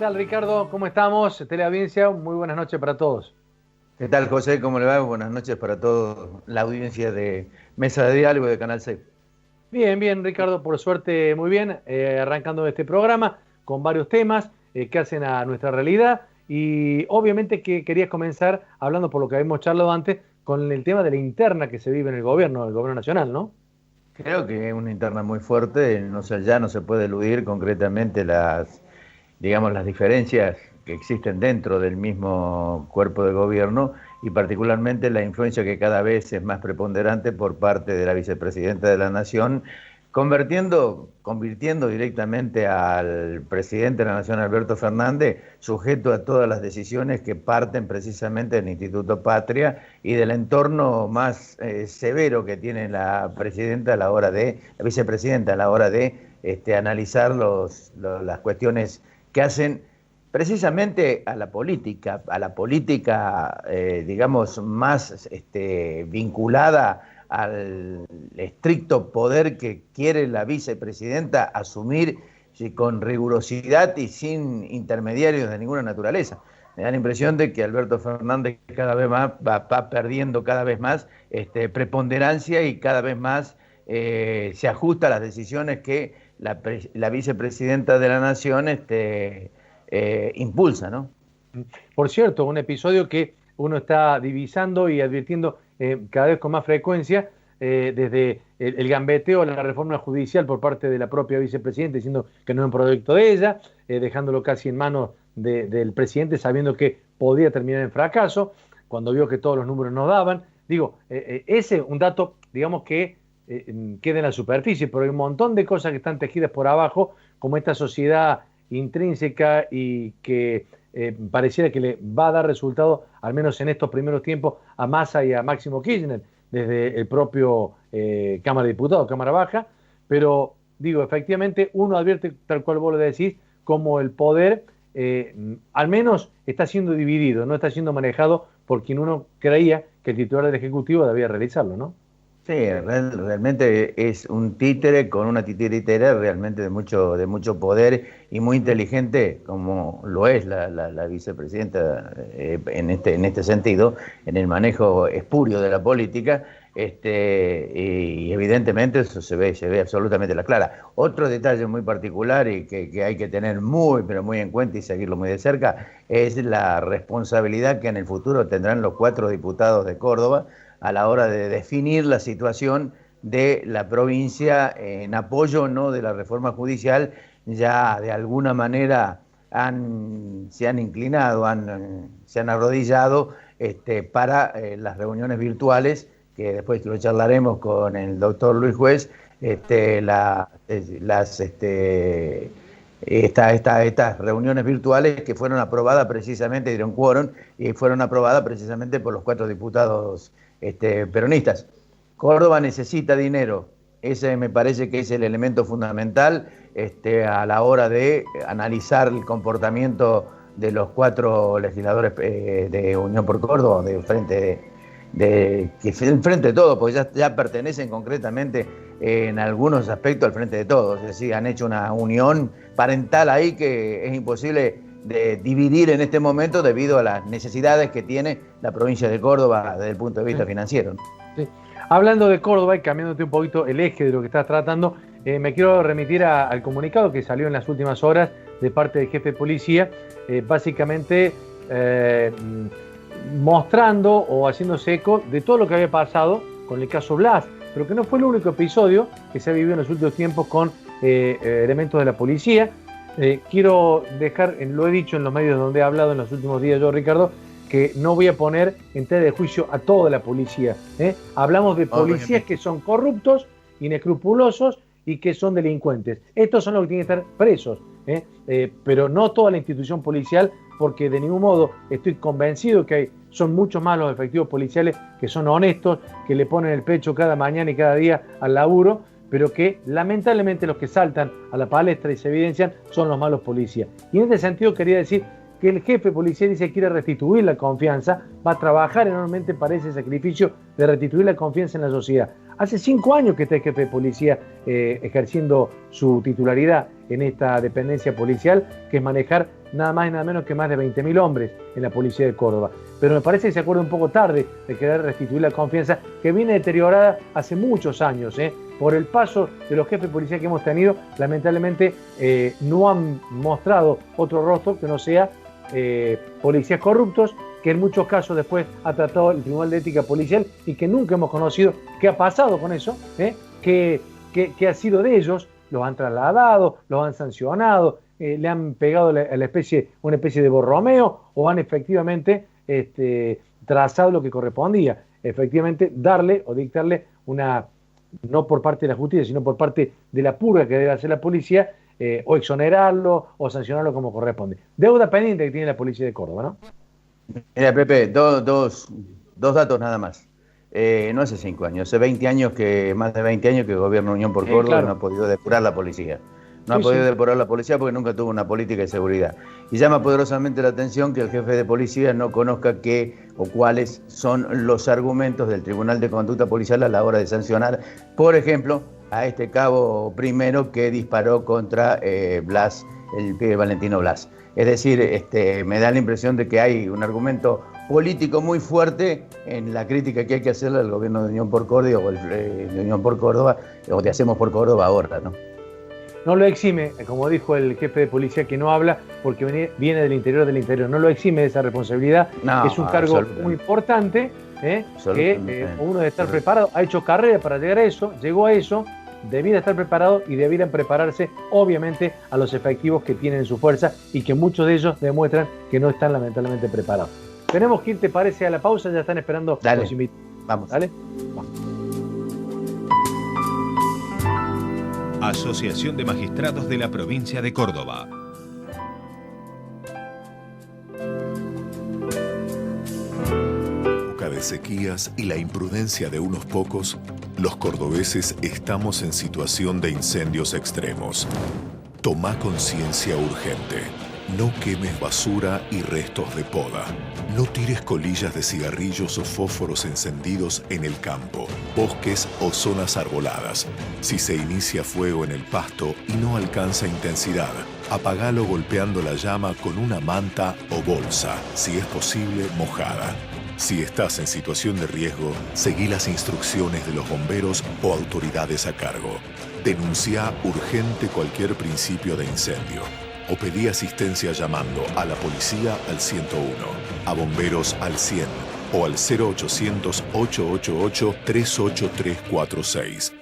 tal, Ricardo? ¿Cómo estamos? Teleaudiencia, muy buenas noches para todos. ¿Qué tal, José? ¿Cómo le va? Buenas noches para toda la audiencia de Mesa de Diálogo de Canal 6. Bien, bien, Ricardo, por suerte muy bien, arrancando este programa con varios temas que hacen a nuestra realidad y obviamente que querías comenzar hablando por lo que habíamos charlado antes con el tema de la interna que se vive en el gobierno nacional, ¿no? Creo que es una interna muy fuerte, ya no se puede eludir concretamente las diferencias que existen dentro del mismo cuerpo de gobierno y particularmente la influencia que cada vez es más preponderante por parte de la vicepresidenta de la Nación, convirtiendo directamente al presidente de la Nación, Alberto Fernández, sujeto a todas las decisiones que parten precisamente del Instituto Patria y del entorno más severo que tiene la vicepresidenta a la hora de analizar las cuestiones que hacen precisamente a la política más vinculada al estricto poder que quiere la vicepresidenta asumir con rigurosidad y sin intermediarios de ninguna naturaleza. Me da la impresión de que Alberto Fernández cada vez más va perdiendo cada vez más preponderancia y cada vez más se ajusta a las decisiones que la vicepresidenta de la Nación impulsa, ¿no? Por cierto, un episodio que uno está divisando y advirtiendo cada vez con más frecuencia desde el gambeteo a la reforma judicial por parte de la propia vicepresidenta, diciendo que no es un proyecto de ella, dejándolo casi en manos del presidente, sabiendo que podía terminar en fracaso, cuando vio que todos los números no daban. Digo, ese es un dato, digamos, que queda en la superficie, pero hay un montón de cosas que están tejidas por abajo, como esta sociedad intrínseca y que pareciera que le va a dar resultado, al menos en estos primeros tiempos, a Massa y a Máximo Kirchner, desde el propio Cámara de Diputados, Cámara Baja, pero digo, efectivamente uno advierte, tal cual vos lo decís, como el poder al menos está siendo dividido, no está siendo manejado por quien uno creía que el titular del Ejecutivo debía realizarlo, ¿no? Sí, realmente es un títere con una titiritera realmente de mucho poder y muy inteligente, como lo es la vicepresidenta en este sentido, en el manejo espurio de la política, y evidentemente eso se ve absolutamente a la clara. Otro detalle muy particular y que hay que tener pero muy en cuenta y seguirlo muy de cerca, es la responsabilidad que en el futuro tendrán los 4 diputados de Córdoba a la hora de definir la situación de la provincia en apoyo no de la reforma judicial. Ya de alguna manera se han inclinado, se han arrodillado para las reuniones virtuales, que después lo charlaremos con el doctor Luis Juez, estas reuniones virtuales que fueron aprobadas precisamente, dieron quórum, y fueron aprobadas precisamente por los 4 diputados peronistas. Córdoba necesita dinero, ese me parece que es el elemento fundamental a la hora de analizar el comportamiento de los 4 legisladores de Unión por Córdoba, del Frente de Todos, porque ya pertenecen concretamente en algunos aspectos al Frente de Todos, es decir, han hecho una unión parental ahí que es imposible de dividir en este momento debido a las necesidades que tiene la provincia de Córdoba desde el punto de vista financiero. Sí. Hablando de Córdoba y cambiándote un poquito el eje de lo que estás tratando, me quiero remitir al comunicado que salió en las últimas horas de parte del jefe de policía, básicamente mostrando o haciéndose eco de todo lo que había pasado con el caso Blas, pero que no fue el único episodio que se ha vivido en los últimos tiempos con elementos de la policía. Quiero dejar, lo he dicho en los medios donde he hablado en los últimos días yo, Ricardo, que no voy a poner en tela de juicio a toda la policía. Hablamos de policías que son corruptos, inescrupulosos y que son delincuentes. Estos son los que tienen que estar presos, pero no toda la institución policial, porque de ningún modo estoy convencido que son muchos más los efectivos policiales que son honestos, que le ponen el pecho cada mañana y cada día al laburo, pero que lamentablemente los que saltan a la palestra y se evidencian son los malos policías. Y en este sentido quería decir que el jefe de policía dice que quiere restituir la confianza, va a trabajar enormemente para ese sacrificio de restituir la confianza en la sociedad. Hace 5 años que está el jefe de policía ejerciendo su titularidad en esta dependencia policial, que es manejar nada más y nada menos que más de 20.000 hombres en la policía de Córdoba. Pero me parece que se acuerda un poco tarde de querer restituir la confianza que viene deteriorada hace muchos años. Por el paso de los jefes de policía que hemos tenido, lamentablemente no han mostrado otro rostro que no sea policías corruptos, que en muchos casos después ha tratado el Tribunal de Ética Policial y que nunca hemos conocido qué ha pasado con eso, qué ha sido de ellos. Los han trasladado, los han sancionado, le han pegado una especie de borromeo o han efectivamente trazado lo que correspondía. Efectivamente, darle o dictarle no por parte de la justicia, sino por parte de la purga que debe hacer la policía, o exonerarlo o sancionarlo como corresponde. Deuda pendiente que tiene la policía de Córdoba, ¿no? Mira, Pepe, dos datos nada más. No hace 5 años, hace más de 20 años que el gobierno Unión por Córdoba claro. No ha podido depurar la policía. No ha podido depurar la policía porque nunca tuvo una política de seguridad. Y llama poderosamente la atención que el jefe de policía no conozca qué o cuáles son los argumentos del Tribunal de Conducta Policial a la hora de sancionar, por ejemplo, a este cabo primero que disparó contra Blas, el pibe Valentino Blas. Es decir, me da la impresión de que hay un argumento político muy fuerte en la crítica que hay que hacerle al gobierno de Unión por Córdoba o de Unión por Córdoba, o de Hacemos por Córdoba ahora, ¿no? No lo exime, como dijo el jefe de policía que no habla porque viene del interior, no lo exime de esa responsabilidad. No, es un cargo muy importante, que uno debe estar preparado. Ha hecho carrera para llegar a eso, llegó a eso, debiera estar preparado y debieran prepararse, obviamente, a los efectivos que tienen en su fuerza y que muchos de ellos demuestran que no están lamentablemente preparados. Tenemos que ir, ¿te parece?, a la pausa, ya están esperando los invitados. Vamos. ¿Dale? Vamos. Asociación de Magistrados de la Provincia de Córdoba. De sequías y la imprudencia de unos pocos, los cordobeses estamos en situación de incendios extremos. Toma conciencia urgente. No quemes basura y restos de poda. No tires colillas de cigarrillos o fósforos encendidos en el campo, bosques o zonas arboladas. Si se inicia fuego en el pasto y no alcanza intensidad, apagalo golpeando la llama con una manta o bolsa, si es posible mojada. Si estás en situación de riesgo, seguí las instrucciones de los bomberos o autoridades a cargo. Denuncia urgente cualquier principio de incendio o pedí asistencia llamando a la policía al 101, a bomberos al 100 o al 0800 888 38346.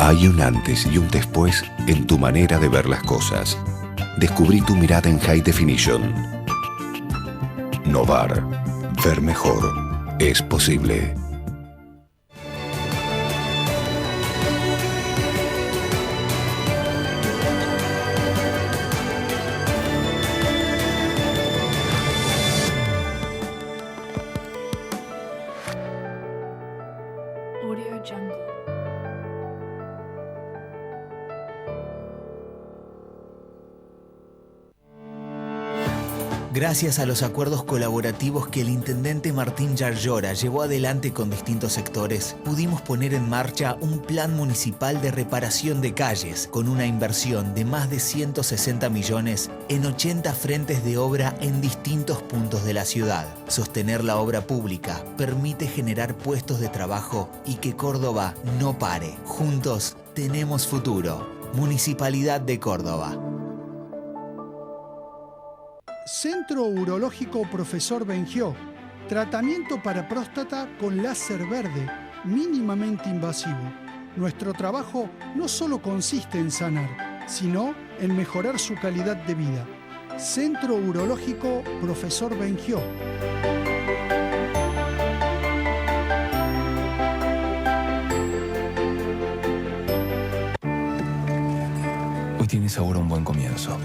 Hay un antes y un después en tu manera de ver las cosas. Descubrí tu mirada en High Definition. Novar. Ver mejor. Es posible. Gracias a los acuerdos colaborativos que el intendente Martín Yarlora llevó adelante con distintos sectores, pudimos poner en marcha un plan municipal de reparación de calles con una inversión de más de 160 millones en 80 frentes de obra en distintos puntos de la ciudad. Sostener la obra pública permite generar puestos de trabajo y que Córdoba no pare. Juntos tenemos futuro. Municipalidad de Córdoba. Centro Urológico Profesor Bengió. Tratamiento para próstata con láser verde, mínimamente invasivo. Nuestro trabajo no solo consiste en sanar, sino en mejorar su calidad de vida. Centro Urológico Profesor Bengió. Hoy tienes ahora un buen comienzo.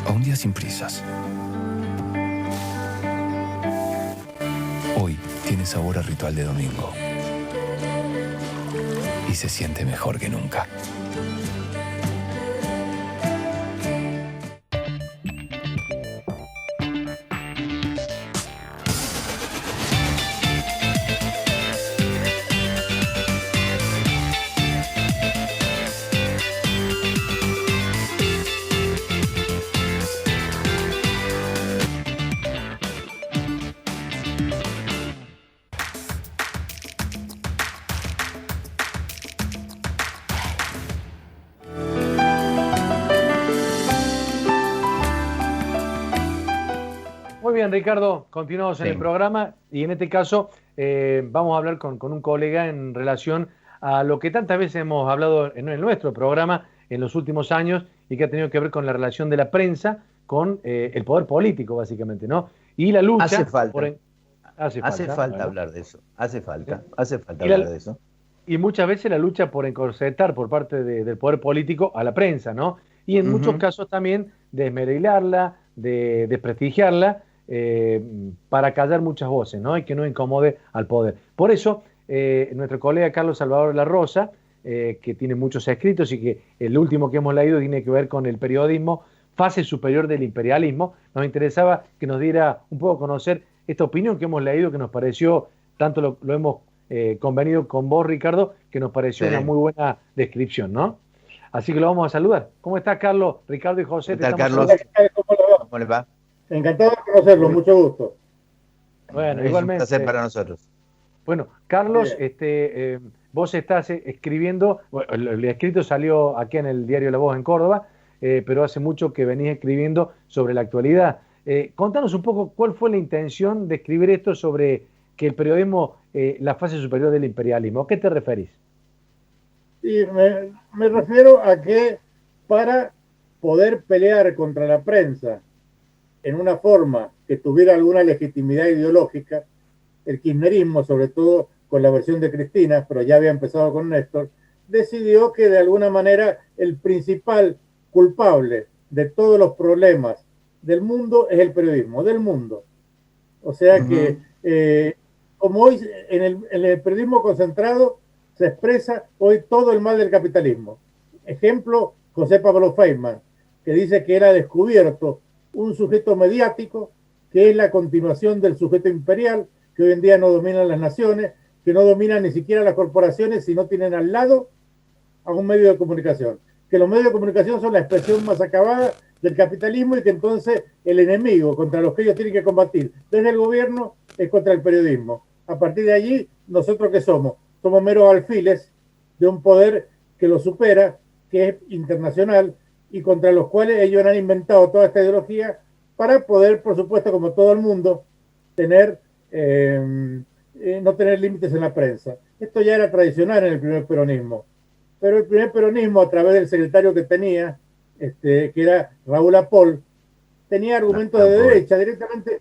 A un día sin prisas. Hoy tiene sabor a ritual de domingo. Y se siente mejor que nunca. bien, Ricardo, continuamos en el programa y en este caso vamos a hablar con un colega en relación a lo que tantas veces hemos hablado en nuestro programa en los últimos años y que ha tenido que ver con la relación de la prensa con el poder político, básicamente, ¿no? Y la lucha... Hace falta. Hace falta Hablar de eso. Hace falta hablar de eso. Y muchas veces la lucha por encorsetar por parte del poder político a la prensa, ¿no? Y en muchos casos también de esmerilarla, de desprestigiarla, para callar muchas voces, ¿no? Y que no incomode al poder. Por eso, nuestro colega Carlos Salvador de la Rosa, que tiene muchos escritos y que el último que hemos leído tiene que ver con el periodismo, fase superior del imperialismo, nos interesaba que nos diera un poco a conocer esta opinión que hemos leído, que nos pareció, tanto lo hemos convenido con vos, Ricardo, que nos pareció una muy buena descripción, ¿no? Así que lo vamos a saludar. ¿Cómo está, Carlos? Ricardo y José. ¿Qué tal, Carlos? ¿Cómo le va? Encantado de conocerlo, mucho gusto. Bueno, es igualmente. Un placer para nosotros. Bueno, Carlos, vos estás escribiendo, bueno, el escrito salió aquí en el diario La Voz en Córdoba, pero hace mucho que venís escribiendo sobre la actualidad. Contanos un poco cuál fue la intención de escribir esto sobre que el periodismo, la fase superior del imperialismo. ¿A qué te referís? Sí, me refiero a que para poder pelear contra la prensa en una forma que tuviera alguna legitimidad ideológica, el kirchnerismo, sobre todo con la versión de Cristina, pero ya había empezado con Néstor, decidió que de alguna manera el principal culpable de todos los problemas del mundo es el periodismo, del mundo. O sea que, como hoy en el periodismo concentrado se expresa hoy todo el mal del capitalismo. Ejemplo, José Pablo Feynman, que dice que él ha descubierto un sujeto mediático que es la continuación del sujeto imperial, que hoy en día no dominan las naciones, que no dominan ni siquiera las corporaciones, sino tienen al lado a un medio de comunicación. Que los medios de comunicación son la expresión más acabada del capitalismo y que entonces el enemigo contra los que ellos tienen que combatir desde el gobierno es contra el periodismo. A partir de allí, ¿nosotros qué somos? Somos meros alfiles de un poder que lo supera, que es internacional, y contra los cuales ellos han inventado toda esta ideología para poder, por supuesto, como todo el mundo, tener no tener límites en la prensa. Esto ya era tradicional en el primer peronismo, pero el primer peronismo, a través del secretario que tenía, que era Raúl Apol, tenía argumentos de derecha, directamente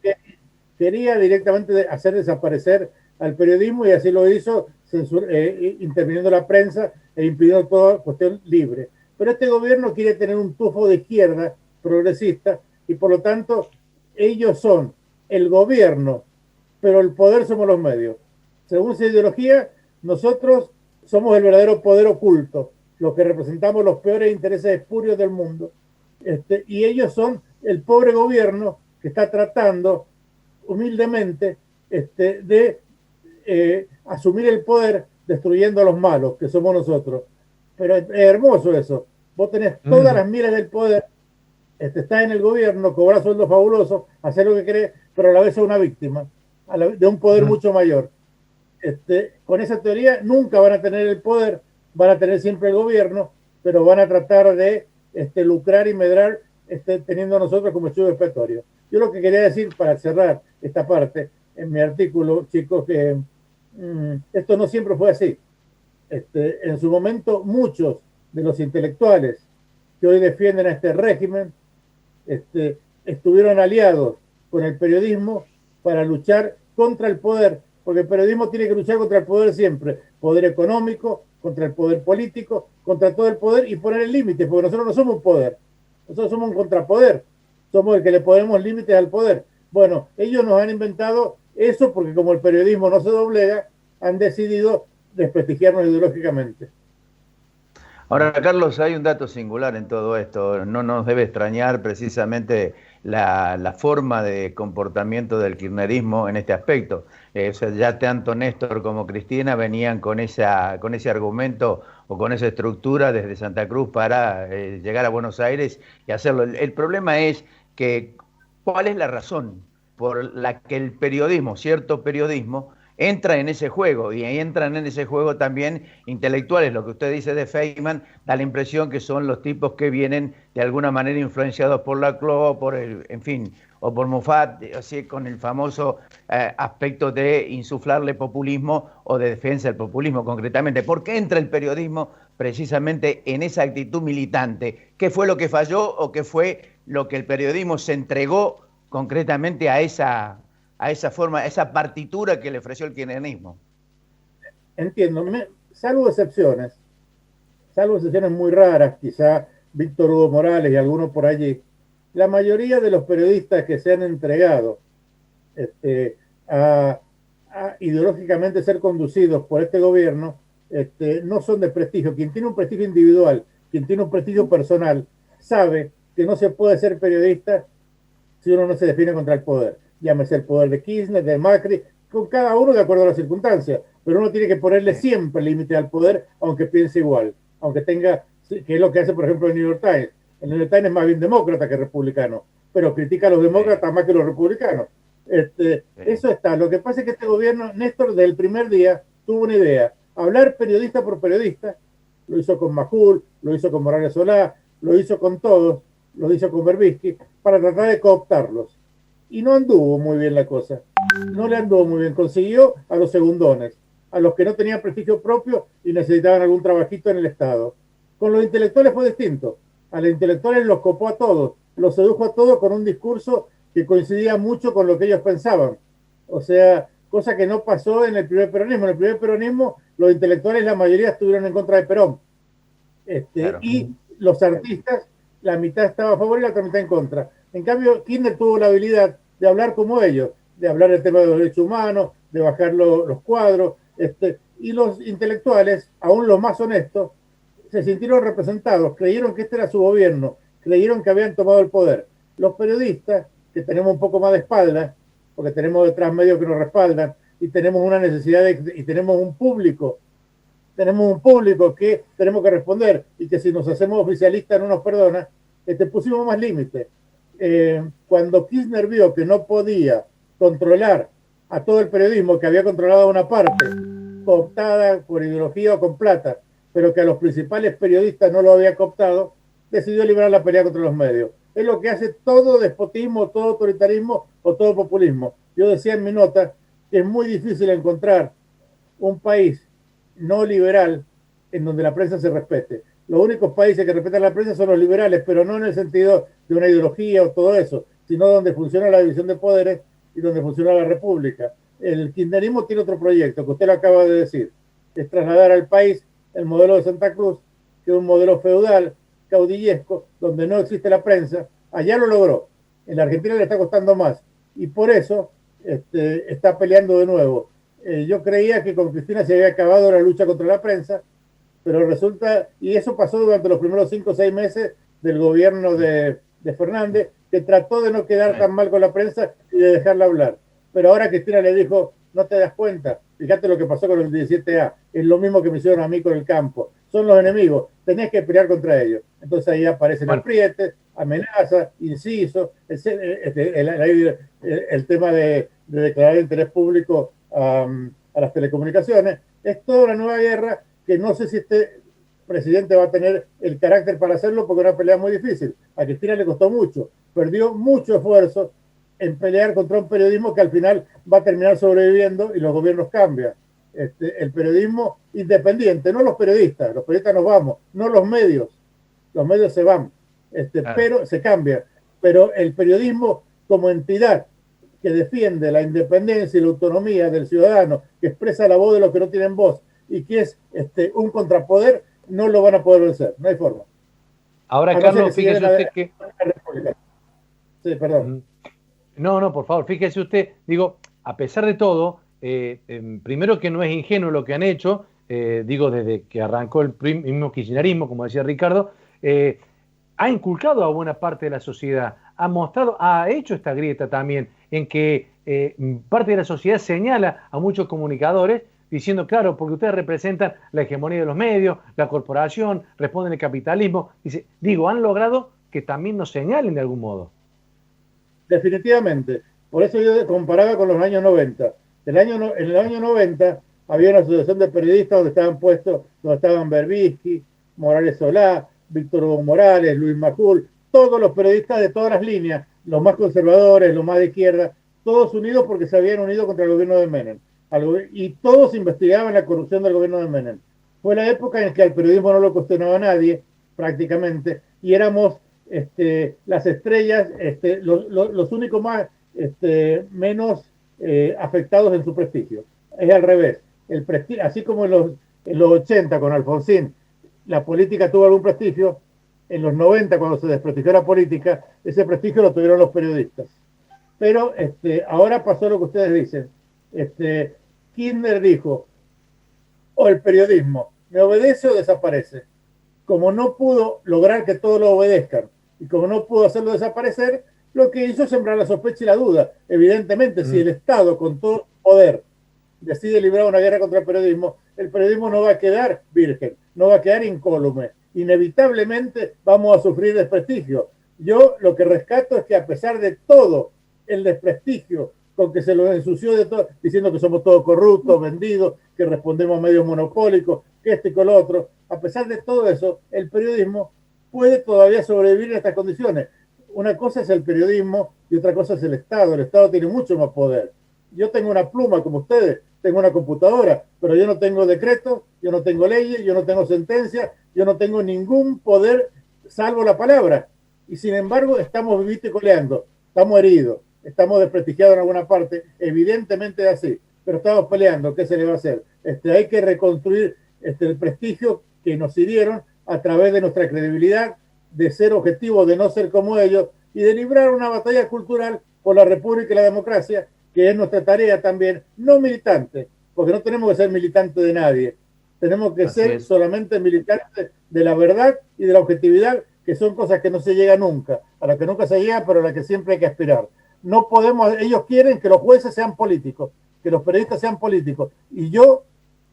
quería directamente hacer desaparecer al periodismo y así lo hizo, interviniendo la prensa e impidiendo toda cuestión libre. Pero este gobierno quiere tener un tufo de izquierda progresista y por lo tanto ellos son el gobierno, pero el poder somos los medios. Según su ideología, nosotros somos el verdadero poder oculto, los que representamos los peores intereses espurios del mundo. Y ellos son el pobre gobierno que está tratando humildemente de asumir el poder destruyendo a los malos, que somos nosotros. Pero es hermoso eso. Vos tenés todas las miras del poder, estás en el gobierno, cobras sueldos fabulosos, hacer lo que querés, pero a la vez sos una víctima de un poder mucho mayor. Con esa teoría nunca van a tener el poder, van a tener siempre el gobierno, pero van a tratar de lucrar y medrar teniendo a nosotros como chivo expiatorio. Yo lo que quería decir para cerrar esta parte en mi artículo, chicos, que esto no siempre fue así. En su momento muchos de los intelectuales que hoy defienden a este régimen estuvieron aliados con el periodismo para luchar contra el poder, porque el periodismo tiene que luchar contra el poder siempre, poder económico, contra el poder político, contra todo el poder y poner el límite, porque nosotros no somos un poder, nosotros somos un contrapoder, somos el que le ponemos límites al poder. Bueno, ellos nos han inventado eso porque como el periodismo no se doblega, han decidido desprestigiarnos ideológicamente. Ahora, Carlos, hay un dato singular en todo esto. No nos debe extrañar precisamente la forma de comportamiento del kirchnerismo en este aspecto. O sea, ya tanto Néstor como Cristina venían con ese argumento o con esa estructura desde Santa Cruz para llegar a Buenos Aires y hacerlo. El problema es que, ¿cuál es la razón por la que el periodismo, cierto periodismo, entra en ese juego, y ahí entran en ese juego también intelectuales. Lo que usted dice de Feynman da la impresión que son los tipos que vienen de alguna manera influenciados por Laclau, por en fin, o por Moffat, así con el famoso aspecto de insuflarle populismo o de defensa del populismo concretamente. ¿Por qué entra el periodismo precisamente en esa actitud militante? ¿Qué fue lo que falló o qué fue lo que el periodismo se entregó concretamente a esa forma, a esa partitura que le ofreció el kirchnerismo? Entiendo, salvo excepciones muy raras, quizá Víctor Hugo Morales y algunos por allí, la mayoría de los periodistas que se han entregado a ideológicamente ser conducidos por este gobierno no son de prestigio. Quien tiene un prestigio individual, quien tiene un prestigio personal, sabe que no se puede ser periodista si uno no se define contra el poder. Llámese el poder de Kirchner, de Macri, con cada uno de acuerdo a las circunstancias, pero uno tiene que ponerle siempre límite al poder, aunque piense igual, aunque tenga, que es lo que hace por ejemplo el New York Times. El New York Times es más bien demócrata que republicano, pero critica a los demócratas más que los republicanos. Eso está. Lo que pasa es que este gobierno, Néstor, desde el primer día tuvo una idea: hablar periodista por periodista. Lo hizo con Majul, lo hizo con Morales Solá, lo hizo con todos, lo hizo con Berbisky, para tratar de cooptarlos. Y no anduvo muy bien la cosa. No le anduvo muy bien. Consiguió a los segundones, a los que no tenían prestigio propio y necesitaban algún trabajito en el Estado. Con los intelectuales fue distinto. A los intelectuales los copó a todos, los sedujo a todos con un discurso que coincidía mucho con lo que ellos pensaban. O sea, cosa que no pasó en el primer peronismo. En el primer peronismo, los intelectuales, la mayoría estuvieron en contra de Perón. Claro. Y los artistas, la mitad estaba a favor y la otra mitad en contra. En cambio, Kirchner tuvo la habilidad de hablar como ellos, de hablar del tema de los derechos humanos, de bajar los cuadros, y los intelectuales, aún los más honestos, se sintieron representados, creyeron que este era su gobierno, creyeron que habían tomado el poder. Los periodistas, que tenemos un poco más de espalda, porque tenemos detrás medios que nos respaldan, y tenemos una necesidad y tenemos un público que tenemos que responder, y que si nos hacemos oficialistas no nos perdona, pusimos más límites. Cuando Kirchner vio que no podía controlar a todo el periodismo, que había controlado a una parte, cooptada por ideología o con plata, pero que a los principales periodistas no lo había cooptado, decidió librar la pelea contra los medios. Es lo que hace todo despotismo, todo autoritarismo o todo populismo. Yo decía en mi nota que es muy difícil encontrar un país no liberal en donde la prensa se respete. Los únicos países que respetan la prensa son los liberales, pero no en el sentido de una ideología o todo eso, sino donde funciona la división de poderes y donde funciona la república. El kirchnerismo tiene otro proyecto, que usted lo acaba de decir, es trasladar al país el modelo de Santa Cruz, que es un modelo feudal, caudillesco, donde no existe la prensa. Allá lo logró. En la Argentina le está costando más. Y por eso está peleando de nuevo. Yo creía que con Cristina se había acabado la lucha contra la prensa, pero resulta, y eso pasó durante los primeros 5 o 6 meses del gobierno de Fernández, que trató de no quedar tan mal con la prensa y de dejarla hablar. Pero ahora Cristina le dijo: no te das cuenta, fíjate lo que pasó con el 17A, es lo mismo que me hicieron a mí con el campo, son los enemigos, tenés que pelear contra ellos. Entonces ahí aparecen aprietes, amenazas, incisos, el tema de declarar interés público a las telecomunicaciones. Es toda una nueva guerra que no sé si este presidente va a tener el carácter para hacerlo, porque es una pelea muy difícil. A Cristina le costó mucho, perdió mucho esfuerzo en pelear contra un periodismo que al final va a terminar sobreviviendo y los gobiernos cambian. El periodismo independiente, no los periodistas nos vamos, no los medios se van, pero se cambia. Pero el periodismo como entidad que defiende la independencia y la autonomía del ciudadano, que expresa la voz de los que no tienen voz y que es un contrapoder, no lo van a poder vencer, no hay forma. Ahora, Carlos, fíjese usted que... Sí, perdón. No, por favor, fíjese usted, digo, a pesar de todo, primero que no es ingenuo lo que han hecho, desde que arrancó el mismo kirchnerismo, como decía Ricardo, ha inculcado a buena parte de la sociedad, ha hecho esta grieta también, en que parte de la sociedad señala a muchos comunicadores diciendo, claro, porque ustedes representan la hegemonía de los medios, la corporación, responden al capitalismo. Han logrado que también nos señalen de algún modo. Definitivamente. Por eso yo comparaba con los años 90. En el año 90 había una asociación de periodistas donde estaban puestos, donde estaban Berbisky, Morales Solá, Víctor Hugo Morales, Luis Majul, todos los periodistas de todas las líneas, los más conservadores, los más de izquierda, todos unidos porque se habían unido contra el gobierno de Menem. Y todos investigaban la corrupción del gobierno de Menem. Fue la época en que al periodismo no lo cuestionaba nadie, prácticamente, y éramos las estrellas, los únicos más, menos afectados en su prestigio. Es al revés. El prestigio, así como en los 80 con Alfonsín, la política tuvo algún prestigio, en los 90 cuando se desprestigió la política, ese prestigio lo tuvieron los periodistas. Pero ahora pasó lo que ustedes dicen. Kirchner dijo, o el periodismo, ¿me obedece o desaparece? Como no pudo lograr que todos lo obedezcan y como no pudo hacerlo desaparecer, lo que hizo es sembrar la sospecha y la duda. Evidentemente, si el Estado con todo poder decide librar una guerra contra el periodismo no va a quedar virgen, no va a quedar incólume. Inevitablemente vamos a sufrir desprestigio. Yo lo que rescato es que a pesar de todo el desprestigio con que se lo ensució de todo, diciendo que somos todos corruptos, vendidos, que respondemos a medios monopólicos, que esto y que lo otro, a pesar de todo eso, el periodismo puede todavía sobrevivir en estas condiciones. Una cosa es el periodismo y otra cosa es el Estado. El Estado tiene mucho más poder. Yo tengo una pluma como ustedes, tengo una computadora, pero yo no tengo decretos, yo no tengo leyes, yo no tengo sentencias, yo no tengo ningún poder salvo la palabra. Y sin embargo estamos vivito y coleando, estamos heridos, estamos desprestigiados en alguna parte, evidentemente es así, pero estamos peleando. ¿Qué se le va a hacer? Hay que reconstruir el prestigio que nos hirieron a través de nuestra credibilidad, de ser objetivos, de no ser como ellos y de librar una batalla cultural por la república y la democracia, que es nuestra tarea también, no militante, porque no tenemos que ser militantes de nadie, tenemos que ser solamente militantes de la verdad y de la objetividad, que son cosas que no se llega nunca, a las que nunca se llega, pero a las que siempre hay que aspirar. No podemos, ellos quieren que los jueces sean políticos, que los periodistas sean políticos, y yo,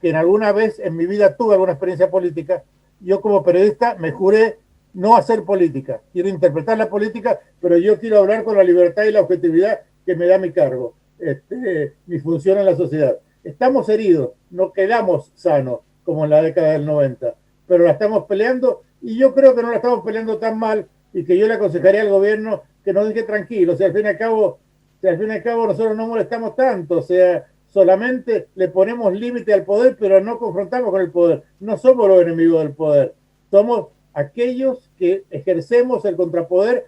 que en alguna vez en mi vida tuve alguna experiencia política, yo como periodista me juré no hacer política, quiero interpretar la política, pero yo quiero hablar con la libertad y la objetividad que me da mi cargo, mi función en la sociedad. Estamos heridos, no quedamos sanos como en la década del 90, pero la estamos peleando y yo creo que no la estamos peleando tan mal y que yo le aconsejaría al gobierno que nos deje tranquilo. O sea, al fin y al cabo nosotros no molestamos tanto, o sea, solamente le ponemos límite al poder, pero no confrontamos con el poder. No somos los enemigos del poder, somos aquellos que ejercemos el contrapoder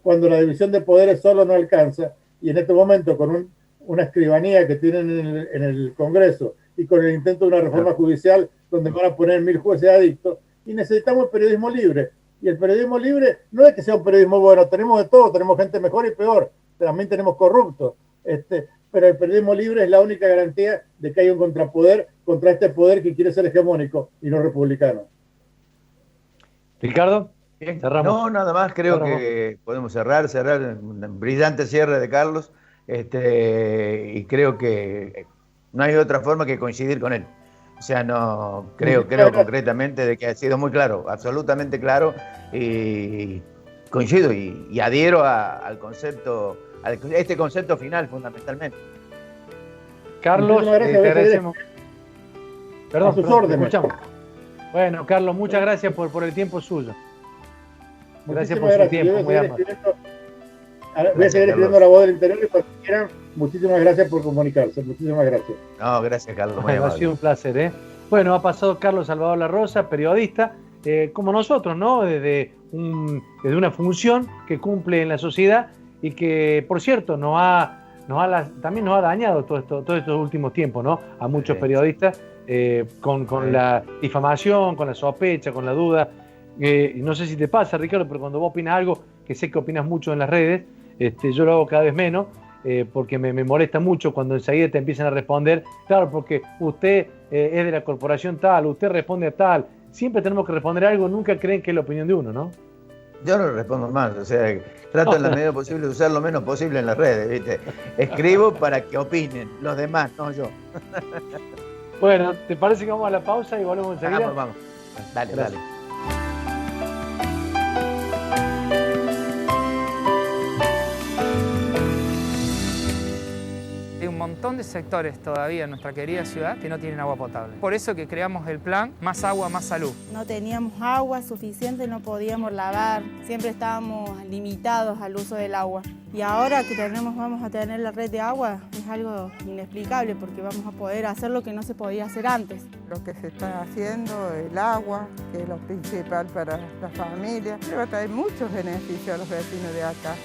cuando la división de poderes solo no alcanza. Y en este momento, con una escribanía que tienen en el Congreso y con el intento de una reforma judicial donde van a poner 1000 jueces adictos, y necesitamos el periodismo libre. Y el periodismo libre no es que sea un periodismo bueno, tenemos de todo, tenemos gente mejor y peor, también tenemos corruptos, pero el periodismo libre es la única garantía de que hay un contrapoder contra este poder que quiere ser hegemónico y no republicano. Ricardo, cerramos. No, nada más, creo que podemos cerrar un brillante cierre de Carlos, y creo que no hay otra forma que coincidir con él. O sea, no creo concretamente de que ha sido muy claro, absolutamente claro, y coincido y adhiero al concepto, este concepto final fundamentalmente. Carlos, te agradecemos. Perdón, a sus órdenes. Escuchamos. Bueno, Carlos, muchas gracias por el tiempo suyo. Gracias por su tiempo, muy amable. Voy a seguir escribiendo La Voz del Interior y cuando quieran, muchísimas gracias por comunicarse. Muchísimas gracias. No, gracias, Carlos. Ha sido un placer, Bueno, ha pasado Carlos Salvador La Rosa, periodista, como nosotros, ¿no? Desde una función que cumple en la sociedad y que, por cierto, también nos ha dañado todos estos últimos tiempos, ¿no? A muchos periodistas con la difamación, con la sospecha, con la duda. No sé si te pasa, Ricardo, pero cuando vos opinas algo, que sé que opinas mucho en las redes, yo lo hago cada vez menos, porque me molesta mucho cuando enseguida te empiezan a responder, claro, porque usted es de la corporación tal, usted responde a tal, siempre tenemos que responder algo, nunca creen que es la opinión de uno, ¿no? Yo no respondo más, o sea, trato en la medida posible de usar lo menos posible en las redes, ¿viste? Escribo para que opinen los demás, no yo. Bueno, ¿te parece que vamos a la pausa y volvemos enseguida? Vamos. Dale, gracias. Dale. Un montón montón de sectores todavía en nuestra querida ciudad que no tienen agua potable. Por eso que creamos el plan Más Agua, Más Salud. No teníamos agua suficiente, no podíamos lavar, siempre estábamos limitados al uso del agua. Y ahora que vamos a tener la red de agua es algo inexplicable porque vamos a poder hacer lo que no se podía hacer antes. Lo que se está haciendo, el agua, que es lo principal para la familia, le va a traer muchos beneficios a los vecinos de acá.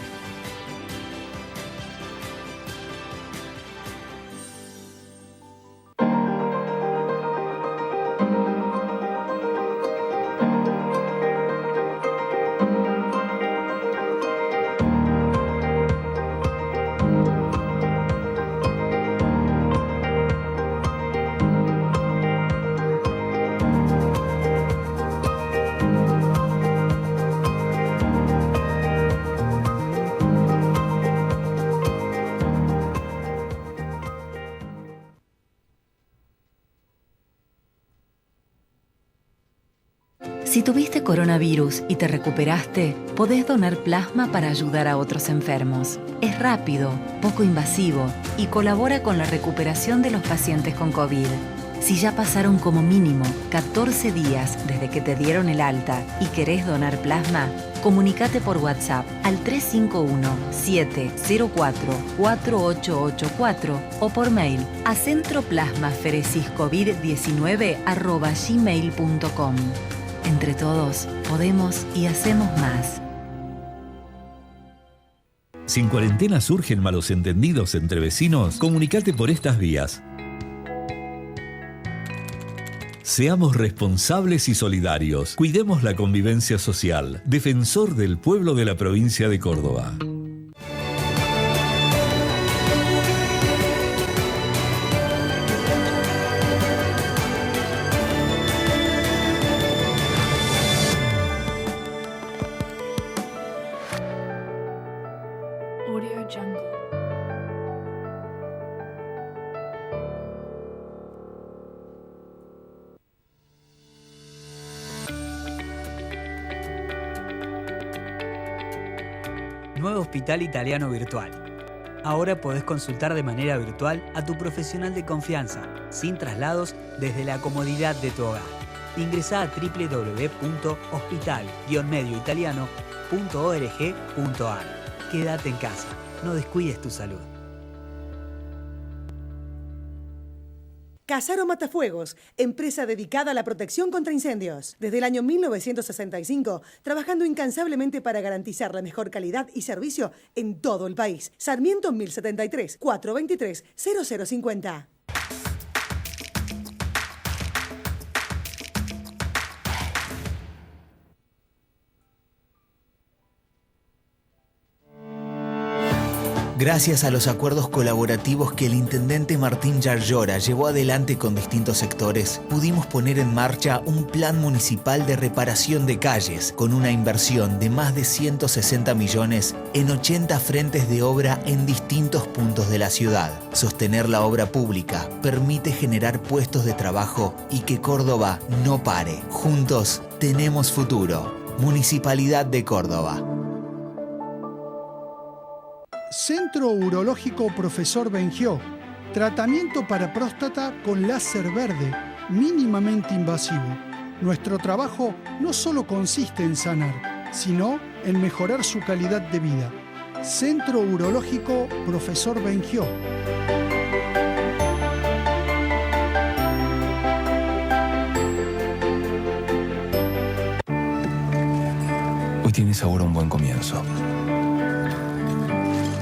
Si tuviste coronavirus y te recuperaste, podés donar plasma para ayudar a otros enfermos. Es rápido, poco invasivo y colabora con la recuperación de los pacientes con COVID. Si ya pasaron como mínimo 14 días desde que te dieron el alta y querés donar plasma, comunícate por WhatsApp al 351-704-4884 o por mail a centroplasmaferesiscovid19@gmail.com. Entre todos, podemos y hacemos más. Si en cuarentena surgen malos entendidos entre vecinos, comunicate por estas vías. Seamos responsables y solidarios. Cuidemos la convivencia social. Defensor del pueblo de la provincia de Córdoba. Nuevo Hospital Italiano Virtual. Ahora podés consultar de manera virtual a tu profesional de confianza, sin traslados, desde la comodidad de tu hogar. Ingresá a www.hospital-medioitaliano.org.ar. Quédate en casa, no descuides tu salud. Casaro Matafuegos, empresa dedicada a la protección contra incendios. Desde el año 1965, trabajando incansablemente para garantizar la mejor calidad y servicio en todo el país. Sarmiento 1073, 423-0050. Gracias a los acuerdos colaborativos que el intendente Martín Yarlora llevó adelante con distintos sectores, pudimos poner en marcha un plan municipal de reparación de calles con una inversión de más de 160 millones en 80 frentes de obra en distintos puntos de la ciudad. Sostener la obra pública permite generar puestos de trabajo y que Córdoba no pare. Juntos tenemos futuro. Municipalidad de Córdoba. Centro Urológico Profesor Bengió. Tratamiento para próstata con láser verde, mínimamente invasivo. Nuestro trabajo no solo consiste en sanar, sino en mejorar su calidad de vida. Centro Urológico Profesor Bengió. Hoy tiene sabor a un buen comienzo.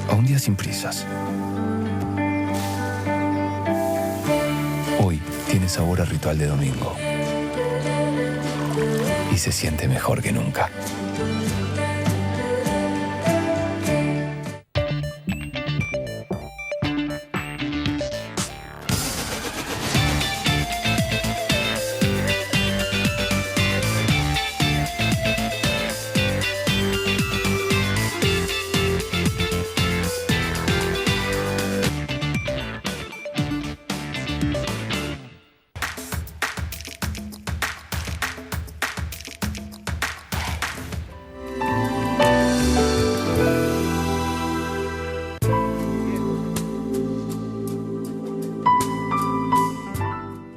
A un día sin prisas. Hoy tiene sabor a ritual de domingo. Y se siente mejor que nunca.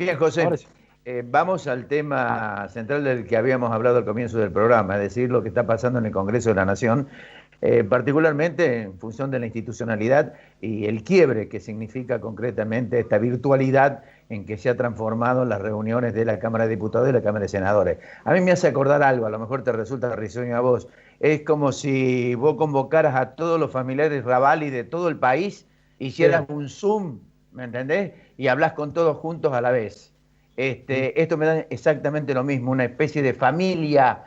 Bien, José. Vamos al tema central del que habíamos hablado al comienzo del programa, es decir, lo que está pasando en el Congreso de la Nación, particularmente en función de la institucionalidad y el quiebre que significa concretamente esta virtualidad en que se ha transformado las reuniones de la Cámara de Diputados y la Cámara de Senadores. A mí me hace acordar algo, a lo mejor te resulta risueño a vos, es como si vos convocaras a todos los familiares Ravalli de todo el país, hicieras un Zoom, ¿me entendés? Y hablas con todos juntos a la vez. Esto me da exactamente lo mismo, una especie de familia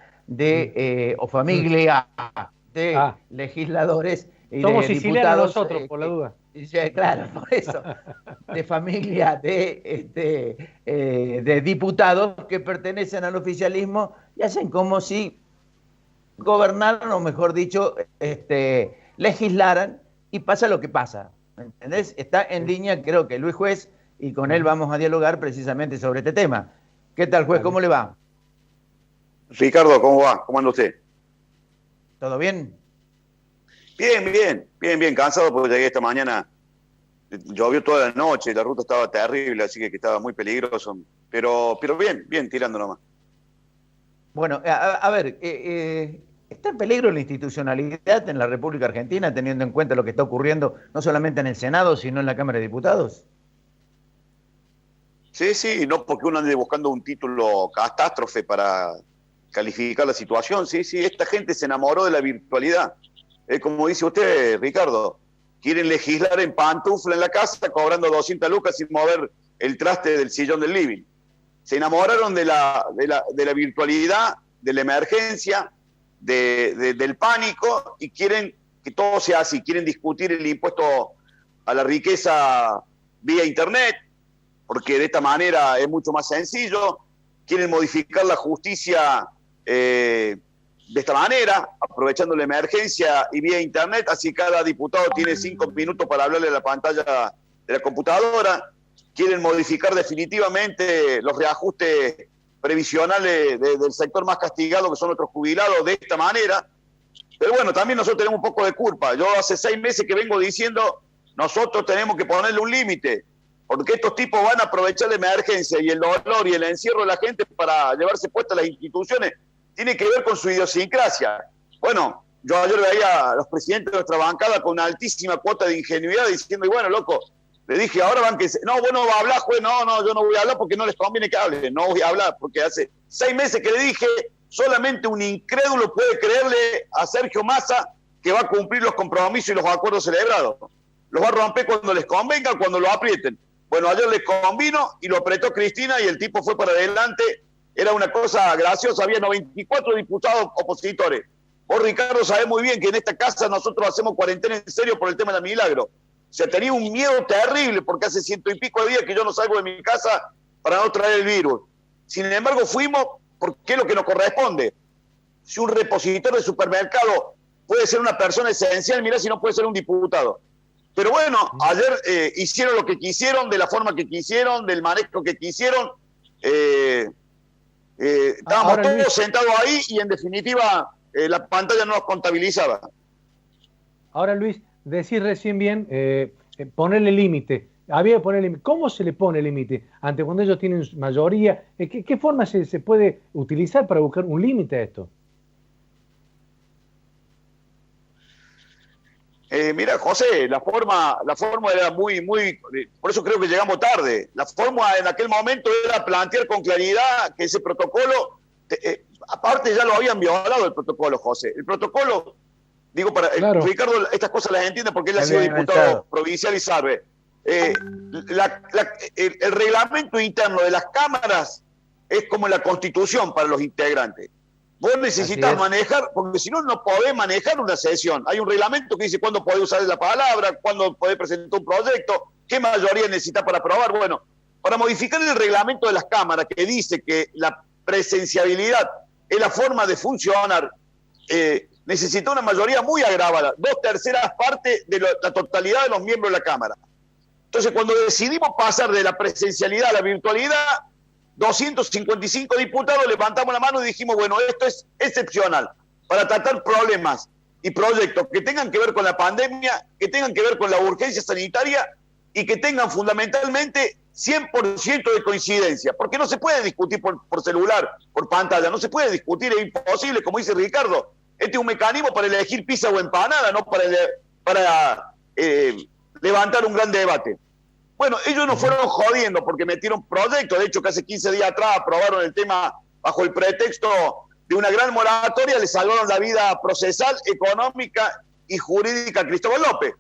o familia de legisladores y somos de sicilianos diputados. Nosotros, por la duda. Claro, por eso. De familia de diputados que pertenecen al oficialismo y hacen como si gobernaran, o mejor dicho, legislaran, y pasa lo que pasa. ¿Entendés? Está en línea, creo que Luis Juez, y con él vamos a dialogar precisamente sobre este tema. ¿Qué tal, Juez? ¿Cómo le va? Ricardo, ¿cómo va? ¿Cómo anda usted? ¿Todo bien? Bien. Cansado porque llegué esta mañana. Llovió toda la noche, la ruta estaba terrible, así que estaba muy peligroso. Pero bien, tirando nomás. Bueno, a ver, ¿está en peligro la institucionalidad en la República Argentina, teniendo en cuenta lo que está ocurriendo no solamente en el Senado, sino en la Cámara de Diputados? Sí, no porque uno ande buscando un título catástrofe para calificar la situación. Sí, esta gente se enamoró de la virtualidad. Como dice usted, Ricardo, quieren legislar en pantufla en la casa cobrando 200 lucas sin mover el traste del sillón del living. Se enamoraron de la virtualidad, de la emergencia, del pánico, y quieren que todo sea así. Quieren discutir el impuesto a la riqueza vía internet, porque de esta manera es mucho más sencillo. Quieren modificar la justicia de esta manera, aprovechando la emergencia y vía internet, así cada diputado tiene 5 minutos para hablarle a la pantalla de la computadora. Quieren modificar definitivamente los reajustes previsionales del sector más castigado, que son nuestros jubilados, de esta manera. Pero bueno, también nosotros tenemos un poco de culpa. Yo hace 6 meses que vengo diciendo, nosotros tenemos que ponerle un límite, porque estos tipos van a aprovechar la emergencia y el dolor y el encierro de la gente para llevarse puestas las instituciones. Tiene que ver con su idiosincrasia. Bueno, yo ayer veía a los presidentes de nuestra bancada con una altísima cuota de ingenuidad diciendo, y bueno, loco, le dije, ahora van que... No, vos no vas a hablar, juez, no, yo no voy a hablar porque no les conviene que hable, no voy a hablar, porque hace 6 meses que le dije, solamente un incrédulo puede creerle a Sergio Massa que va a cumplir los compromisos y los acuerdos celebrados. Los va a romper cuando les convenga, cuando lo aprieten. Bueno, ayer les convino y lo apretó Cristina y el tipo fue para adelante. Era una cosa graciosa, había 94 diputados opositores. Vos, Ricardo, sabés muy bien que en esta casa nosotros hacemos cuarentena en serio por el tema de la Milagro. O sea, tenía un miedo terrible porque hace 100 y pico de días que yo no salgo de mi casa para no traer el virus. Sin embargo, fuimos porque es lo que nos corresponde. Si un repositor de supermercado puede ser una persona esencial, mirá si no puede ser un diputado. Pero bueno, ayer hicieron lo que quisieron, de la forma que quisieron, del manejo que quisieron. Estábamos Ahora, todos Luis, sentados ahí y en definitiva la pantalla no nos contabilizaba. Ahora, Luis, decís recién bien, ponerle límite. Había que ponerle límite. ¿Cómo se le pone límite? Ante cuando ellos tienen mayoría, ¿qué forma se puede utilizar para buscar un límite a esto? Mira, José, la forma era muy, por eso creo que llegamos tarde. La forma en aquel momento era plantear con claridad que ese protocolo, aparte ya lo habían violado el protocolo, José. El protocolo, digo, para Ricardo estas cosas las entiende porque él ha sido diputado provincial y sabe. El reglamento interno de las cámaras es como la Constitución para los integrantes. Vos necesitas manejar, porque si no, no podés manejar una sesión. Hay un reglamento que dice cuándo podés usar la palabra, cuándo podés presentar un proyecto, qué mayoría necesitas para aprobar. Bueno, para modificar el reglamento de las cámaras, que dice que la presenciabilidad es la forma de funcionar, necesita una mayoría muy agravada, 2/3 partes de la totalidad de los miembros de la Cámara. Entonces, cuando decidimos pasar de la presencialidad a la virtualidad, 255 diputados levantamos la mano y dijimos, bueno, esto es excepcional para tratar problemas y proyectos que tengan que ver con la pandemia, que tengan que ver con la urgencia sanitaria y que tengan fundamentalmente 100% de coincidencia, porque no se puede discutir por celular, por pantalla, no se puede discutir, es imposible, como dice Ricardo. Este es un mecanismo para elegir pizza o empanada, no para levantar un gran debate. Bueno, ellos nos fueron jodiendo porque metieron proyectos, de hecho que hace 15 días atrás aprobaron el tema bajo el pretexto de una gran moratoria, le salvaron la vida procesal, económica y jurídica a Cristóbal López.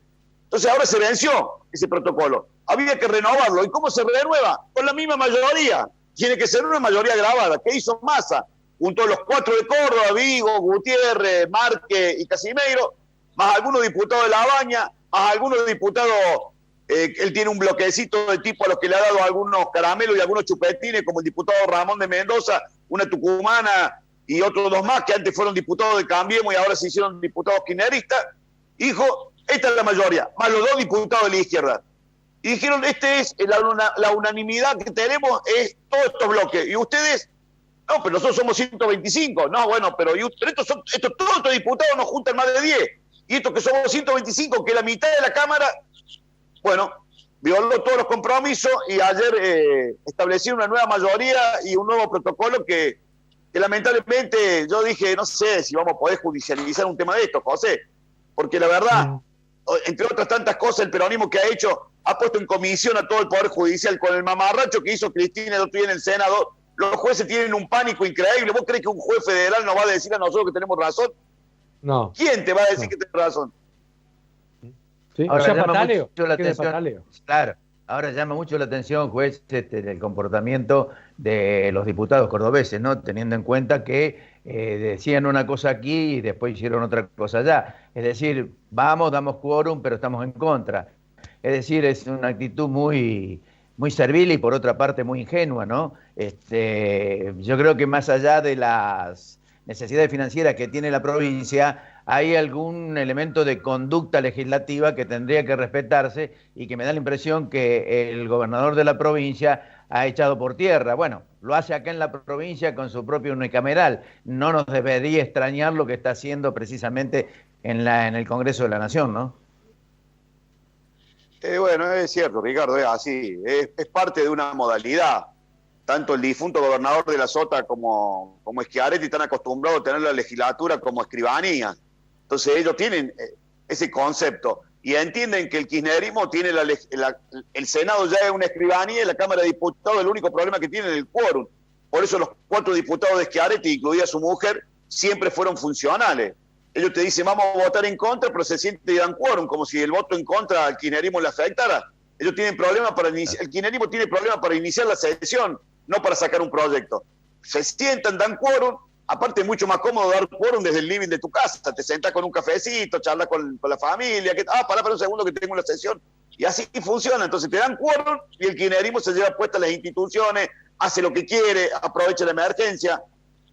Entonces ahora se venció ese protocolo. Había que renovarlo. ¿Y cómo se renueva? Con la misma mayoría. Tiene que ser una mayoría grabada. ¿Qué hizo Massa? Junto a los 4 de Córdoba, Vigo, Gutiérrez, Márquez y Casimeiro, más algunos diputados de La Baña, más algunos diputados, él tiene un bloquecito de tipo a los que le ha dado algunos caramelos y algunos chupetines, como el diputado Ramón de Mendoza, una tucumana y otros 2 más que antes fueron diputados de Cambiemos y ahora se hicieron diputados kirchneristas. Dijo, esta es la mayoría, más los 2 diputados de la izquierda. Y dijeron, la unanimidad que tenemos es todos estos bloques. Y ustedes, no, pero nosotros somos 125. No, bueno, pero todos estos diputados nos juntan más de 10. Y estos que somos 125, que la mitad de la Cámara, bueno, violó todos los compromisos y ayer estableció una nueva mayoría y un nuevo protocolo que lamentablemente yo dije, no sé si vamos a poder judicializar un tema de esto, José, porque la verdad, entre otras tantas cosas, el peronismo que ha hecho, ha puesto en comisión a todo el Poder Judicial con el mamarracho que hizo Cristina el otro día en el Senado. Los jueces tienen un pánico increíble. ¿Vos crees que un juez federal nos va a decir a nosotros que tenemos razón? No. ¿Quién te va a decir que tenés razón? Sí, ahora llama pataleo, mucho la atención. Claro, ahora llama mucho la atención, juez, el comportamiento de los diputados cordobeses, ¿no? Teniendo en cuenta que decían una cosa aquí y después hicieron otra cosa allá. Es decir, vamos, damos quórum, pero estamos en contra. Es decir, es una actitud muy servil y por otra parte muy ingenua, ¿no? Yo creo que más allá de las necesidades financieras que tiene la provincia, hay algún elemento de conducta legislativa que tendría que respetarse y que me da la impresión que el gobernador de la provincia ha echado por tierra. Bueno, lo hace acá en la provincia con su propio unicameral. No nos debería extrañar lo que está haciendo precisamente en el Congreso de la Nación, ¿no? Bueno, es cierto, Ricardo, es así. Es parte de una modalidad. Tanto el difunto gobernador de la Sota como Schiaretti están acostumbrados a tener la legislatura como escribanía. Entonces ellos tienen ese concepto y entienden que el kirchnerismo tiene el Senado ya es una escribanía y la Cámara de Diputados el único problema que tiene es el quórum. Por eso los 4 diputados de Schiaretti, incluida su mujer, siempre fueron funcionales. Ellos te dicen, vamos a votar en contra, pero se sienten y dan quórum, como si el voto en contra al kirchnerismo le afectara. Ellos tienen problemas el kirchnerismo tiene problemas para iniciar la sesión, no para sacar un proyecto. Se sientan, dan quórum, aparte es mucho más cómodo dar quórum desde el living de tu casa, te sentas con un cafecito, charlas con la familia, para un segundo que tengo una sesión, y así funciona. Entonces te dan quórum y el kirchnerismo se lleva puestas las instituciones, hace lo que quiere, aprovecha la emergencia.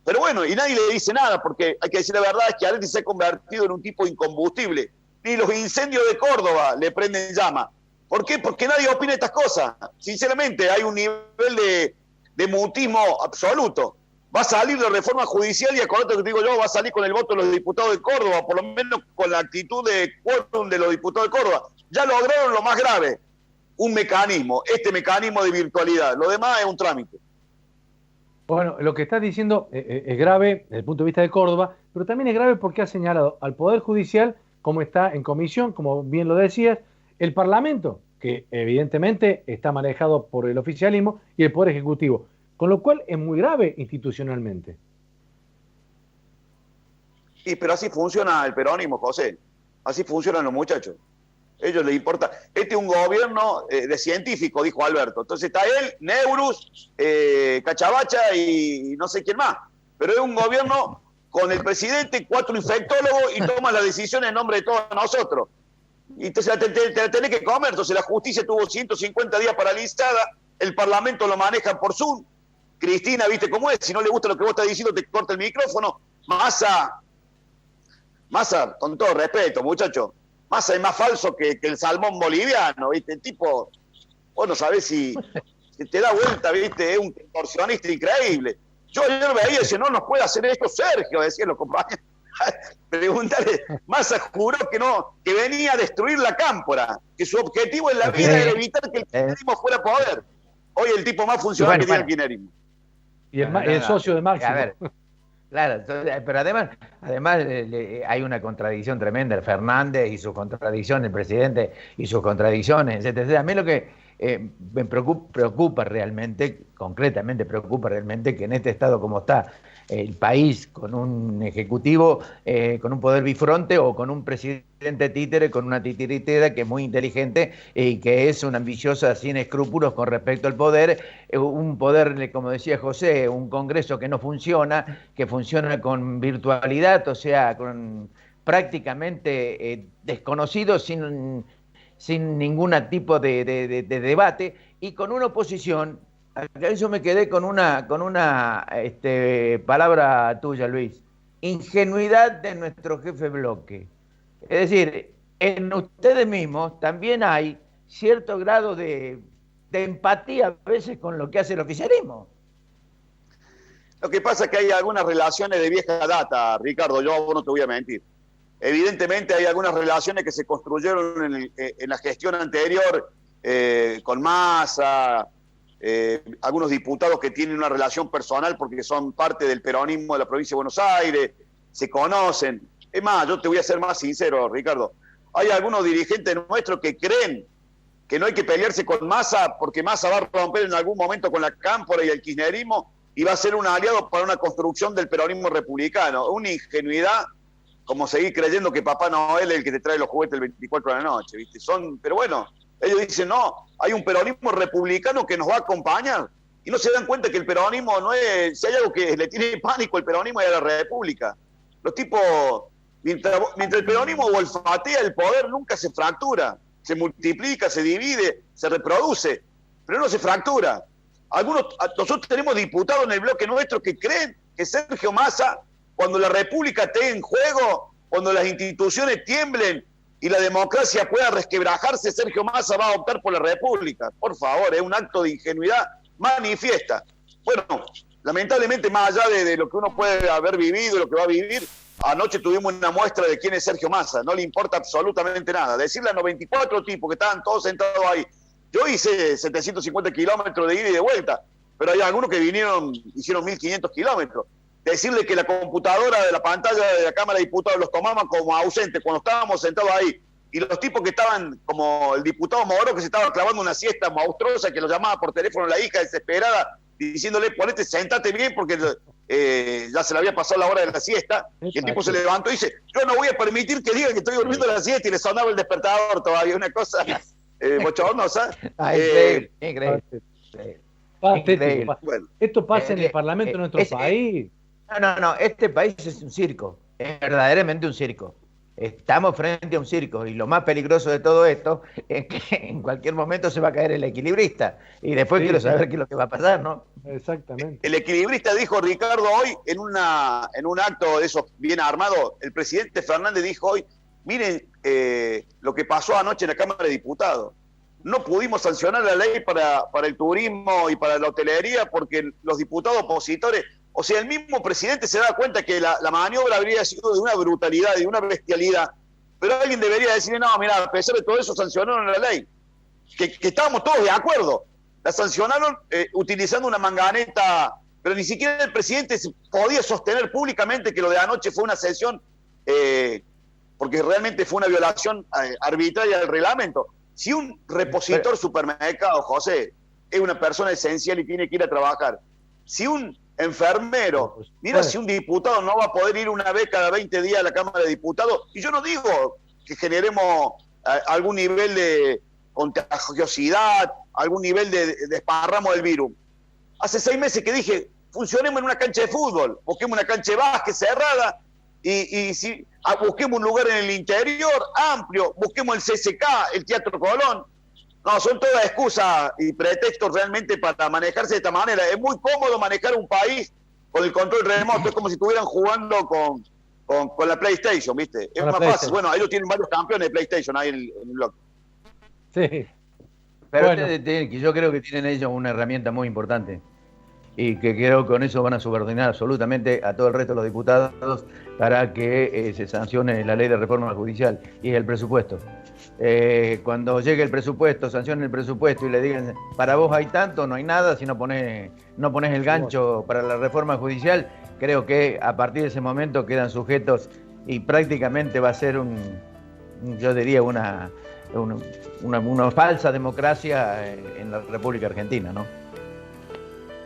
Pero bueno, y nadie le dice nada, porque hay que decir la verdad, es que Schiaretti se ha convertido en un tipo incombustible. Ni los incendios de Córdoba le prenden llama. ¿Por qué? Porque nadie opina estas cosas. Sinceramente, hay un nivel de mutismo absoluto. Va a salir la reforma judicial y acordate lo que te digo yo, va a salir con el voto de los diputados de Córdoba, por lo menos con la actitud de quórum de los diputados de Córdoba. Ya lograron lo más grave, un mecanismo, este mecanismo de virtualidad. Lo demás es un trámite. Bueno, lo que estás diciendo es grave desde el punto de vista de Córdoba, pero también es grave porque ha señalado al Poder Judicial, como está en comisión, como bien lo decías, el Parlamento, que evidentemente está manejado por el oficialismo, y el Poder Ejecutivo, con lo cual es muy grave institucionalmente. Sí, pero así funciona el peronismo, José. Así funcionan los muchachos. A ellos les importa. Este es un gobierno de científicos, dijo Alberto. Entonces está él, Neurus, Cachabacha y no sé quién más. Pero es un gobierno con el presidente, 4 infectólogos y toma las decisiones en nombre de todos nosotros. Y entonces te la tenés que comer. Entonces la justicia tuvo 150 días paralizada, el Parlamento lo maneja por Zoom. Cristina, ¿viste cómo es? Si no le gusta lo que vos estás diciendo, te corta el micrófono. Massa, con todo respeto, muchacho, Massa es más falso que el salmón boliviano, ¿viste? El tipo, vos no sabés si te da vuelta, ¿viste? Es un contorsionista increíble. Yo ayer veía y decía, no nos puede hacer esto Sergio, decían los compañeros. Pregúntale, Massa juró que venía a destruir la cámpora, que su objetivo en la vida era evitar que el kirchnerismo fuera poder. Hoy el tipo más funcional que tiene el kirchnerismo. Y el socio de Máximo. A ver, claro, pero además hay una contradicción tremenda, Fernández y sus contradicciones, el presidente y sus contradicciones, etcétera. A mí lo que me preocupa realmente, concretamente preocupa realmente que en este estado como está el país, con un ejecutivo, con un poder bifronte o con un presidente títere, con una titiritera que es muy inteligente y que es una ambiciosa sin escrúpulos con respecto al poder, un poder, como decía José, un Congreso que no funciona, que funciona con virtualidad, o sea, con prácticamente desconocido, sin ningún tipo de debate, y con una oposición. Yo me quedé con una palabra tuya, Luis: ingenuidad de nuestro jefe bloque. Es decir, en ustedes mismos también hay cierto grado de empatía a veces con lo que hace el oficialismo. Lo que pasa es que hay algunas relaciones de vieja data, Ricardo, yo no te voy a mentir. Evidentemente hay algunas relaciones que se construyeron en la gestión anterior con Massa, algunos diputados que tienen una relación personal porque son parte del peronismo de la provincia de Buenos Aires, se conocen. Es más, yo te voy a ser más sincero, Ricardo. Hay algunos dirigentes nuestros que creen que no hay que pelearse con Massa porque Massa va a romper en algún momento con la cámpora y el kirchnerismo y va a ser un aliado para una construcción del peronismo republicano. Una ingenuidad, como seguir creyendo que Papá Noel es el que te trae los juguetes el 24 de la noche, ¿viste? Pero bueno, ellos dicen, no, hay un peronismo republicano que nos va a acompañar. Y no se dan cuenta que el peronismo no es... Si hay algo que le tiene pánico el peronismo es a la república. Los tipos, mientras el peronismo olfatea el poder, nunca se fractura. Se multiplica, se divide, se reproduce, pero no se fractura. Nosotros tenemos diputados en el bloque nuestro que creen que Sergio Massa, cuando la república esté en juego, cuando las instituciones tiemblen y la democracia pueda resquebrajarse, Sergio Massa va a optar por la república. Por favor, es un acto de ingenuidad manifiesta. Bueno, lamentablemente, más allá de lo que uno puede haber vivido, lo que va a vivir, anoche tuvimos una muestra de quién es Sergio Massa. No le importa absolutamente nada. Decirle a 94 tipos que estaban todos sentados ahí, yo hice 750 kilómetros de ida y de vuelta, pero hay algunos que hicieron 1.500 kilómetros. Decirle que la computadora de la pantalla de la Cámara de Diputados los tomaban como ausentes cuando estábamos sentados ahí, y los tipos que estaban, como el diputado Moro, que se estaba clavando una siesta monstruosa, que lo llamaba por teléfono la hija desesperada, diciéndole, ponete, sentate bien, porque ya se le había pasado la hora de la siesta. Exacto. Y el tipo se levantó y dice, yo no voy a permitir que digan que estoy durmiendo la siesta, y le sonaba el despertador todavía, una cosa bochornosa. Increíble. Bueno, esto pasa en el Parlamento de nuestro país. No, este país es un circo, es verdaderamente un circo. Estamos frente a un circo, y lo más peligroso de todo esto es que en cualquier momento se va a caer el equilibrista, y después quiero saber qué es lo que va a pasar, ¿no? Exactamente. El equilibrista dijo, Ricardo, hoy en un acto de esos bien armado, el presidente Fernández dijo hoy, miren lo que pasó anoche en la Cámara de Diputados. No pudimos sancionar la ley para el turismo y para la hotelería porque los diputados opositores... O sea, el mismo presidente se da cuenta que la maniobra habría sido de una brutalidad y de una bestialidad, pero alguien debería decir, no, mira, a pesar de todo eso sancionaron la ley, que estábamos todos de acuerdo. La sancionaron utilizando una manganeta, pero ni siquiera el presidente podía sostener públicamente que lo de anoche fue una sesión, porque realmente fue una violación arbitraria del reglamento. Si un repositor supermercado, José, es una persona esencial y tiene que ir a trabajar, si un enfermero, mira, si un diputado no va a poder ir una vez cada 20 días a la Cámara de Diputados, y yo no digo que generemos algún nivel de contagiosidad, algún nivel de desparramo del virus. Hace 6 meses que dije, funcionemos en una cancha de fútbol, busquemos una cancha de básquet cerrada, y busquemos un lugar en el interior amplio, busquemos el CCK, el Teatro Colón. No, son todas excusas y pretextos realmente para manejarse de esta manera. Es muy cómodo manejar un país con el control remoto, es como si estuvieran jugando con la PlayStation, ¿viste? Es más fácil. Bueno, ellos tienen varios campeones de PlayStation ahí en el bloque. Sí. Pero bueno, yo creo que tienen ellos una herramienta muy importante. y que creo que con eso van a subordinar absolutamente a todo el resto de los diputados para que se sancione la ley de reforma judicial y el presupuesto. Cuando llegue el presupuesto, sancionen el presupuesto y le digan, para vos hay tanto, no hay nada, si no pones el gancho para la reforma judicial, creo que a partir de ese momento quedan sujetos y prácticamente va a ser yo diría una falsa democracia en la República Argentina, ¿no?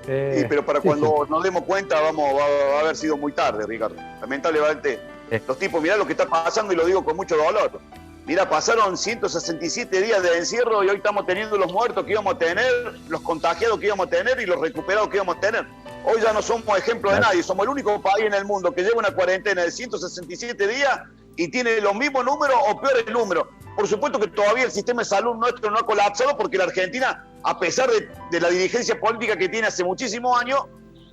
Sí, pero para cuando nos demos cuenta va a haber sido muy tarde, Ricardo. Lamentablemente, los tipos, mirá lo que está pasando y lo digo con mucho dolor. Mirá, pasaron 167 días de encierro y hoy estamos teniendo los muertos que íbamos a tener, los contagiados que íbamos a tener y los recuperados que íbamos a tener. Hoy ya no somos ejemplo de nadie, somos el único país en el mundo que lleva una cuarentena de 167 días y tiene los mismos números o peores números. Por supuesto que todavía el sistema de salud nuestro no ha colapsado porque la Argentina, a pesar de la dirigencia política que tiene hace muchísimos años,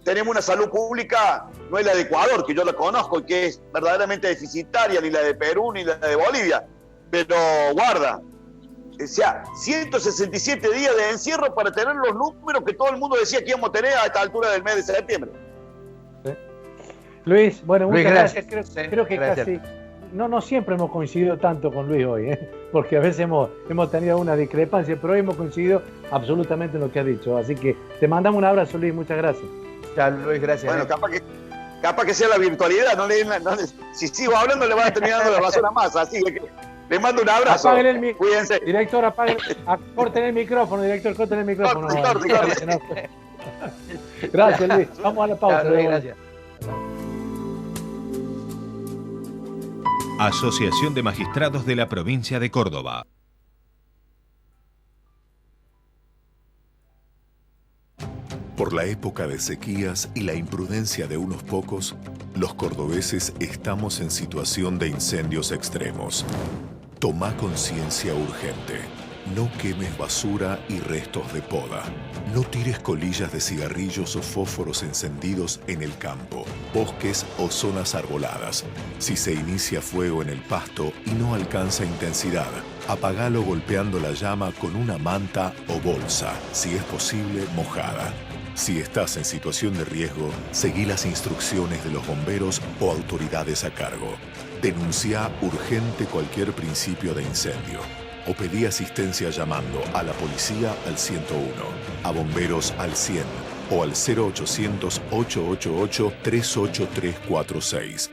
tenemos una salud pública, no es la de Ecuador, que yo la conozco y que es verdaderamente deficitaria, ni la de Perú ni la de Bolivia. Pero guarda, o sea, 167 días de encierro para tener los números que todo el mundo decía que íbamos a tener a esta altura del mes de septiembre. Luis, bueno, muchas Luis, gracias. Creo que gracias. Casi... No siempre hemos coincidido tanto con Luis hoy, porque a veces hemos tenido una discrepancia, pero hoy hemos coincidido absolutamente en lo que ha dicho. Así que te mandamos un abrazo, Luis, muchas gracias. Chao, Luis, gracias. Bueno, capaz que sea la virtualidad, si sigo hablando le van a terminar dando la razón a más, así que le mando un abrazo. Cuídense. Director, corten el micrófono, director, corten el micrófono. Gracias, Luis. Vamos a la pausa. Chao, Luis, gracias. Asociación de Magistrados de la Provincia de Córdoba. Por la época de sequías y la imprudencia de unos pocos, los cordobeses estamos en situación de incendios extremos. Toma conciencia urgente. No quemes basura y restos de poda. No tires colillas de cigarrillos o fósforos encendidos en el campo, bosques o zonas arboladas. Si se inicia fuego en el pasto y no alcanza intensidad, apagalo golpeando la llama con una manta o bolsa, si es posible mojada. Si estás en situación de riesgo, seguí las instrucciones de los bomberos o autoridades a cargo. Denuncia urgente cualquier principio de incendio o pedí asistencia llamando a la policía al 101, a bomberos al 100 o al 0800-888-38346.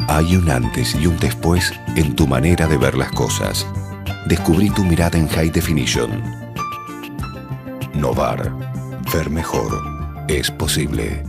Hay un antes y un después en tu manera de ver las cosas. Descubrí tu mirada en High Definition. Novar. Ver mejor. Es posible.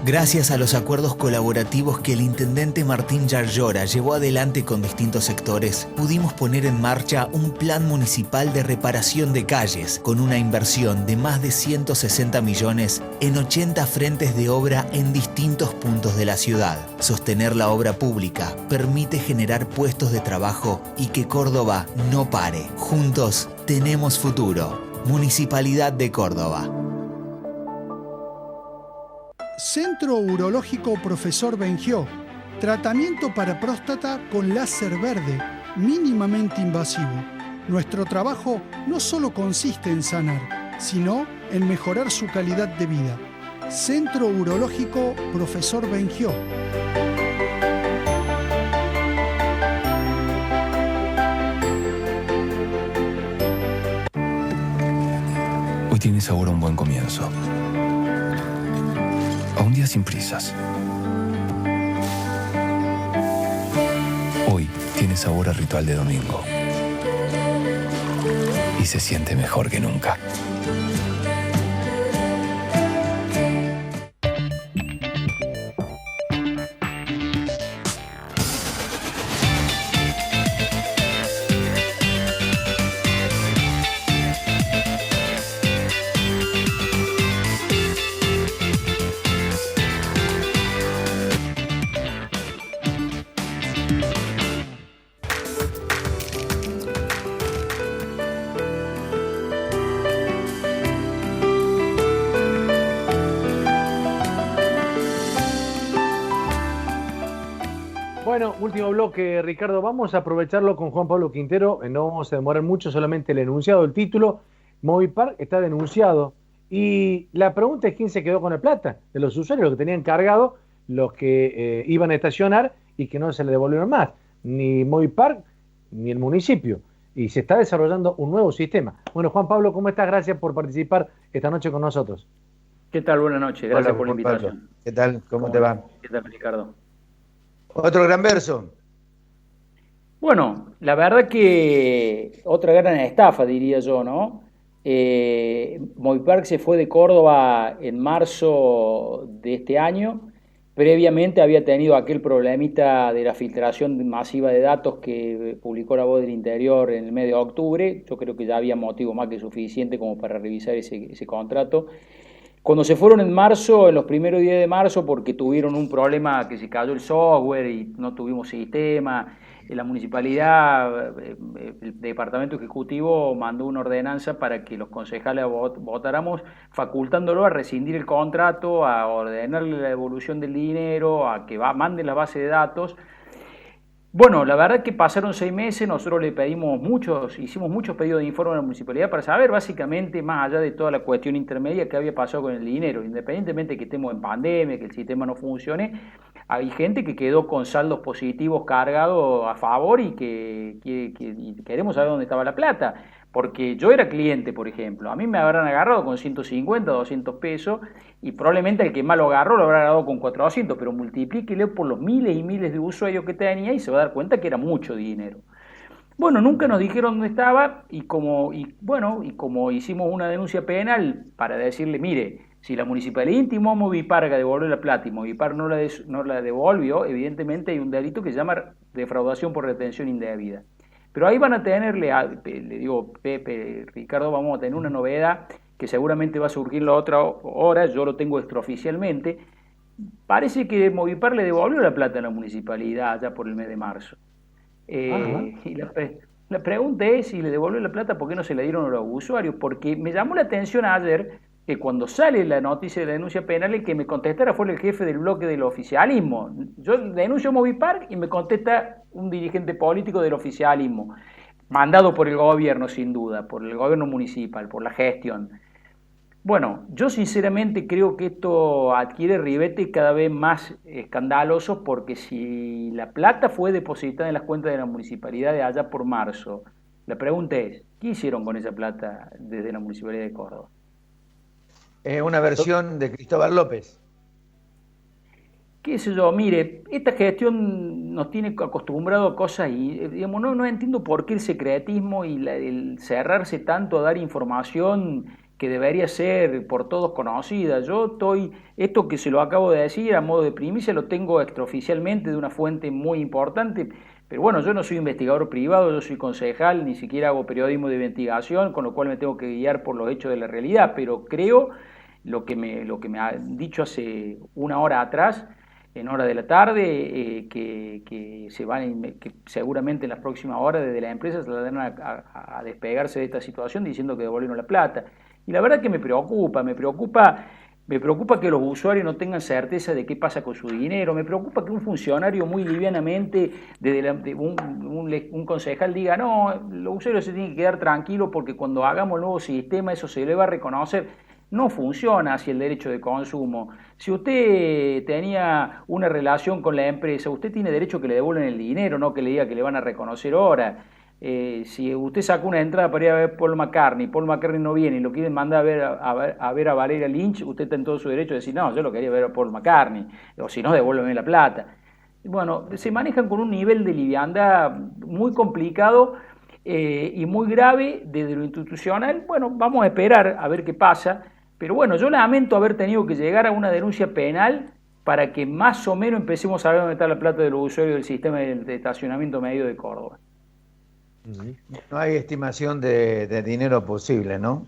Gracias a los acuerdos colaborativos que el intendente Martín Yarlora llevó adelante con distintos sectores, pudimos poner en marcha un plan municipal de reparación de calles con una inversión de más de 160 millones en 80 frentes de obra en distintos puntos de la ciudad. Sostener la obra pública permite generar puestos de trabajo y que Córdoba no pare. Juntos tenemos futuro. Municipalidad de Córdoba. Centro Urológico Profesor Bengió. Tratamiento para próstata con láser verde, mínimamente invasivo. Nuestro trabajo no solo consiste en sanar, sino en mejorar su calidad de vida. Centro Urológico Profesor Bengió. Hoy tiene sabor a un buen comienzo. A un día sin prisas. Hoy tiene sabor a ritual de domingo. Y se siente mejor que nunca. Bueno, último bloque, Ricardo. Vamos a aprovecharlo con Juan Pablo Quintero. No vamos a demorar mucho, solamente el enunciado, el título. Movipar está denunciado. Y la pregunta es quién se quedó con la plata de los usuarios, los que tenían cargado, los que iban a estacionar y que no se le devolvieron más. Ni Movipar ni el municipio. Y se está desarrollando un nuevo sistema. Bueno, Juan Pablo, ¿cómo estás? Gracias por participar esta noche con nosotros. ¿Qué tal? Buenas noches. Gracias por la Juan Pablo. invitación. ¿Qué tal? ¿Cómo te va? ¿Qué tal, Ricardo? Otro gran verso. Bueno, la verdad que otra gran estafa, diría yo, ¿no? Movipar se fue de Córdoba en marzo de este año. Previamente había tenido aquel problemita de la filtración masiva de datos que publicó La Voz del Interior en el mes de octubre. Yo creo que ya había motivo más que suficiente como para revisar ese contrato. Cuando se fueron en marzo, en los primeros días de marzo, porque tuvieron un problema que se cayó el software y no tuvimos sistema, la municipalidad, el departamento ejecutivo mandó una ordenanza para que los concejales votáramos, facultándolo a rescindir el contrato, a ordenarle la devolución del dinero, a que manden la base de datos. Bueno, la verdad que pasaron 6 meses, nosotros le hicimos muchos pedidos de informe a la municipalidad para saber básicamente, más allá de toda la cuestión intermedia, qué había pasado con el dinero. Independientemente de que estemos en pandemia, que el sistema no funcione, hay gente que quedó con saldos positivos cargados a favor y que queremos saber dónde estaba la plata. Porque yo era cliente, por ejemplo, a mí me habrán agarrado con 150, 200 pesos y probablemente el que más lo agarró lo habrá agarrado con 400, pero multiplíquelo por los miles y miles de usuarios que tenía y se va a dar cuenta que era mucho dinero. Bueno, nunca nos dijeron dónde estaba y como hicimos una denuncia penal para decirle, mire, si la municipalidad intimó a Movipar a devolver la plata y Movipar no la devolvió, evidentemente hay un delito que se llama defraudación por retención indebida. Pero ahí van a tenerle, le digo, Pepe, Ricardo, vamos a tener una novedad que seguramente va a surgir la otra hora, yo lo tengo extraoficialmente. Parece que Movipar le devolvió la plata a la municipalidad ya por el mes de marzo. Y la pregunta es, si le devolvió la plata, ¿por qué no se la dieron a los usuarios? Porque me llamó la atención ayer que cuando sale la noticia de la denuncia penal, el que me contestara fue el jefe del bloque del oficialismo. Yo denuncio a Movipar y me contesta un dirigente político del oficialismo, mandado por el gobierno sin duda, por el gobierno municipal, por la gestión. Bueno, yo sinceramente creo que esto adquiere ribetes cada vez más escandalosos, porque si la plata fue depositada en las cuentas de la municipalidad de allá por marzo, la pregunta es, ¿qué hicieron con esa plata desde la municipalidad de Córdoba? Una versión de Cristóbal López. Qué sé yo, mire, esta gestión nos tiene acostumbrado a cosas y, digamos, no entiendo por qué el secretismo y el cerrarse tanto a dar información que debería ser por todos conocida. Esto que se lo acabo de decir a modo de primicia lo tengo extraoficialmente de una fuente muy importante, pero bueno, yo no soy investigador privado, yo soy concejal, ni siquiera hago periodismo de investigación, con lo cual me tengo que guiar por los hechos de la realidad, pero creo lo que me ha dicho hace una hora atrás, en hora de la tarde, que seguramente en las próximas horas desde las empresas se van a despegarse de esta situación diciendo que devolvieron la plata. Y la verdad que me preocupa que los usuarios no tengan certeza de qué pasa con su dinero, me preocupa que un funcionario muy livianamente, un concejal diga, no, los usuarios se tienen que quedar tranquilos porque cuando hagamos el nuevo sistema eso se le va a reconocer. No funciona así el derecho de consumo. Si usted tenía una relación con la empresa, usted tiene derecho a que le devuelvan el dinero, no que le diga que le van a reconocer ahora. Si usted saca una entrada para ir a ver Paul McCartney no viene y lo quieren mandar a ver a Valeria Lynch, usted está en todo su derecho de decir, no, yo lo quería ver a Paul McCartney, o si no, devuélveme la plata. Bueno, se manejan con un nivel de liviandad muy complicado y muy grave desde lo institucional. Bueno, vamos a esperar a ver qué pasa, pero bueno, yo lamento haber tenido que llegar a una denuncia penal para que más o menos empecemos a ver dónde está la plata de los usuarios del sistema de estacionamiento medio de Córdoba. No hay estimación de dinero posible, ¿no?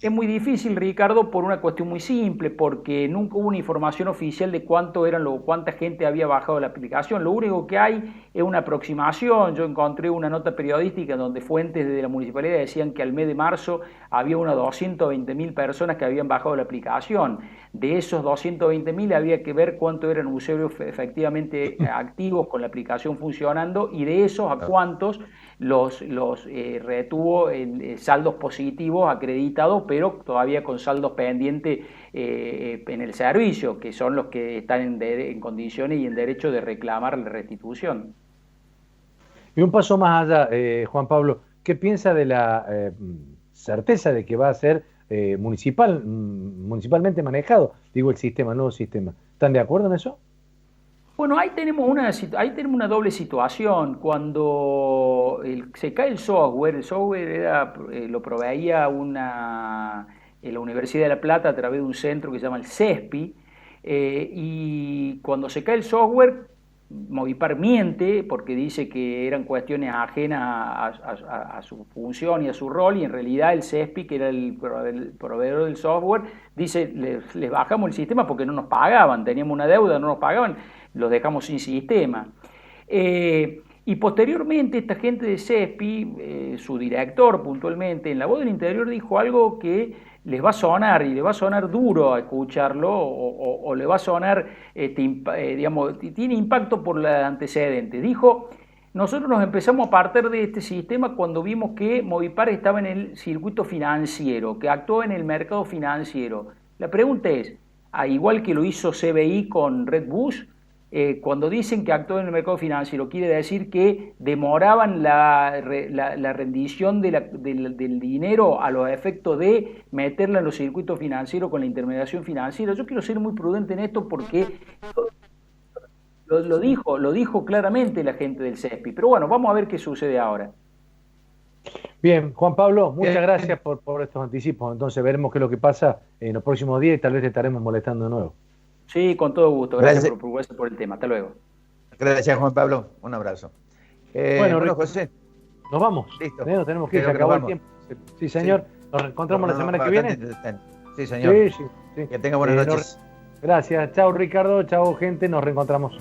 Es muy difícil, Ricardo, por una cuestión muy simple, porque nunca hubo una información oficial de cuánta gente había bajado la aplicación. Lo único que hay es una aproximación. Yo encontré una nota periodística donde fuentes de la municipalidad decían que al mes de marzo había unas 220.000 personas que habían bajado la aplicación. De esos 220.000 había que ver cuántos eran usuarios efectivamente activos con la aplicación funcionando, y de esos a cuántos los retuvo en saldos positivos acreditados, pero todavía con saldos pendientes en el servicio, que son los que están en condiciones y en derecho de reclamar la restitución. Y un paso más allá, Juan Pablo, ¿qué piensa de la certeza de que va a ser municipalmente manejado, digo, el nuevo sistema? ¿Están de acuerdo en eso? Bueno, ahí tenemos una doble situación. Cuando se cae el software lo proveía la Universidad de La Plata a través de un centro que se llama el CESPI, y cuando se cae el software, Movipar miente porque dice que eran cuestiones ajenas a su función y a su rol, y en realidad el CESPI, que era el proveedor del software, dice, les bajamos el sistema porque no nos pagaban, teníamos una deuda, no nos pagaban, los dejamos sin sistema. Y posteriormente esta gente de CESPI, su director puntualmente, en La Voz del Interior dijo algo que les va a sonar, y le va a sonar duro a escucharlo, o le va a sonar, digamos, tiene impacto por la antecedente. Dijo, nosotros nos empezamos a partir de este sistema cuando vimos que Movipar estaba en el circuito financiero, que actuó en el mercado financiero. La pregunta es, igual que lo hizo CBI con Redbus, cuando dicen que actuó en el mercado financiero, quiere decir que demoraban la rendición del dinero a los efectos de meterla en los circuitos financieros con la intermediación financiera. Yo quiero ser muy prudente en esto porque lo dijo claramente la gente del CESPI. Pero bueno, vamos a ver qué sucede ahora. Bien, Juan Pablo, muchas gracias por estos anticipos. Entonces veremos qué es lo que pasa en los próximos días y tal vez te estaremos molestando de nuevo. Sí, con todo gusto. Gracias por el tema. Hasta luego. Gracias, Juan Pablo. Un abrazo. Bueno, José. Nos vamos. Listo. Nos tenemos que ir, se acabó el tiempo. Sí, señor. Nos reencontramos la semana que viene. Sí, señor. Sí. Que tenga buenas noches. Gracias. Chao, Ricardo. Chao, gente. Nos reencontramos.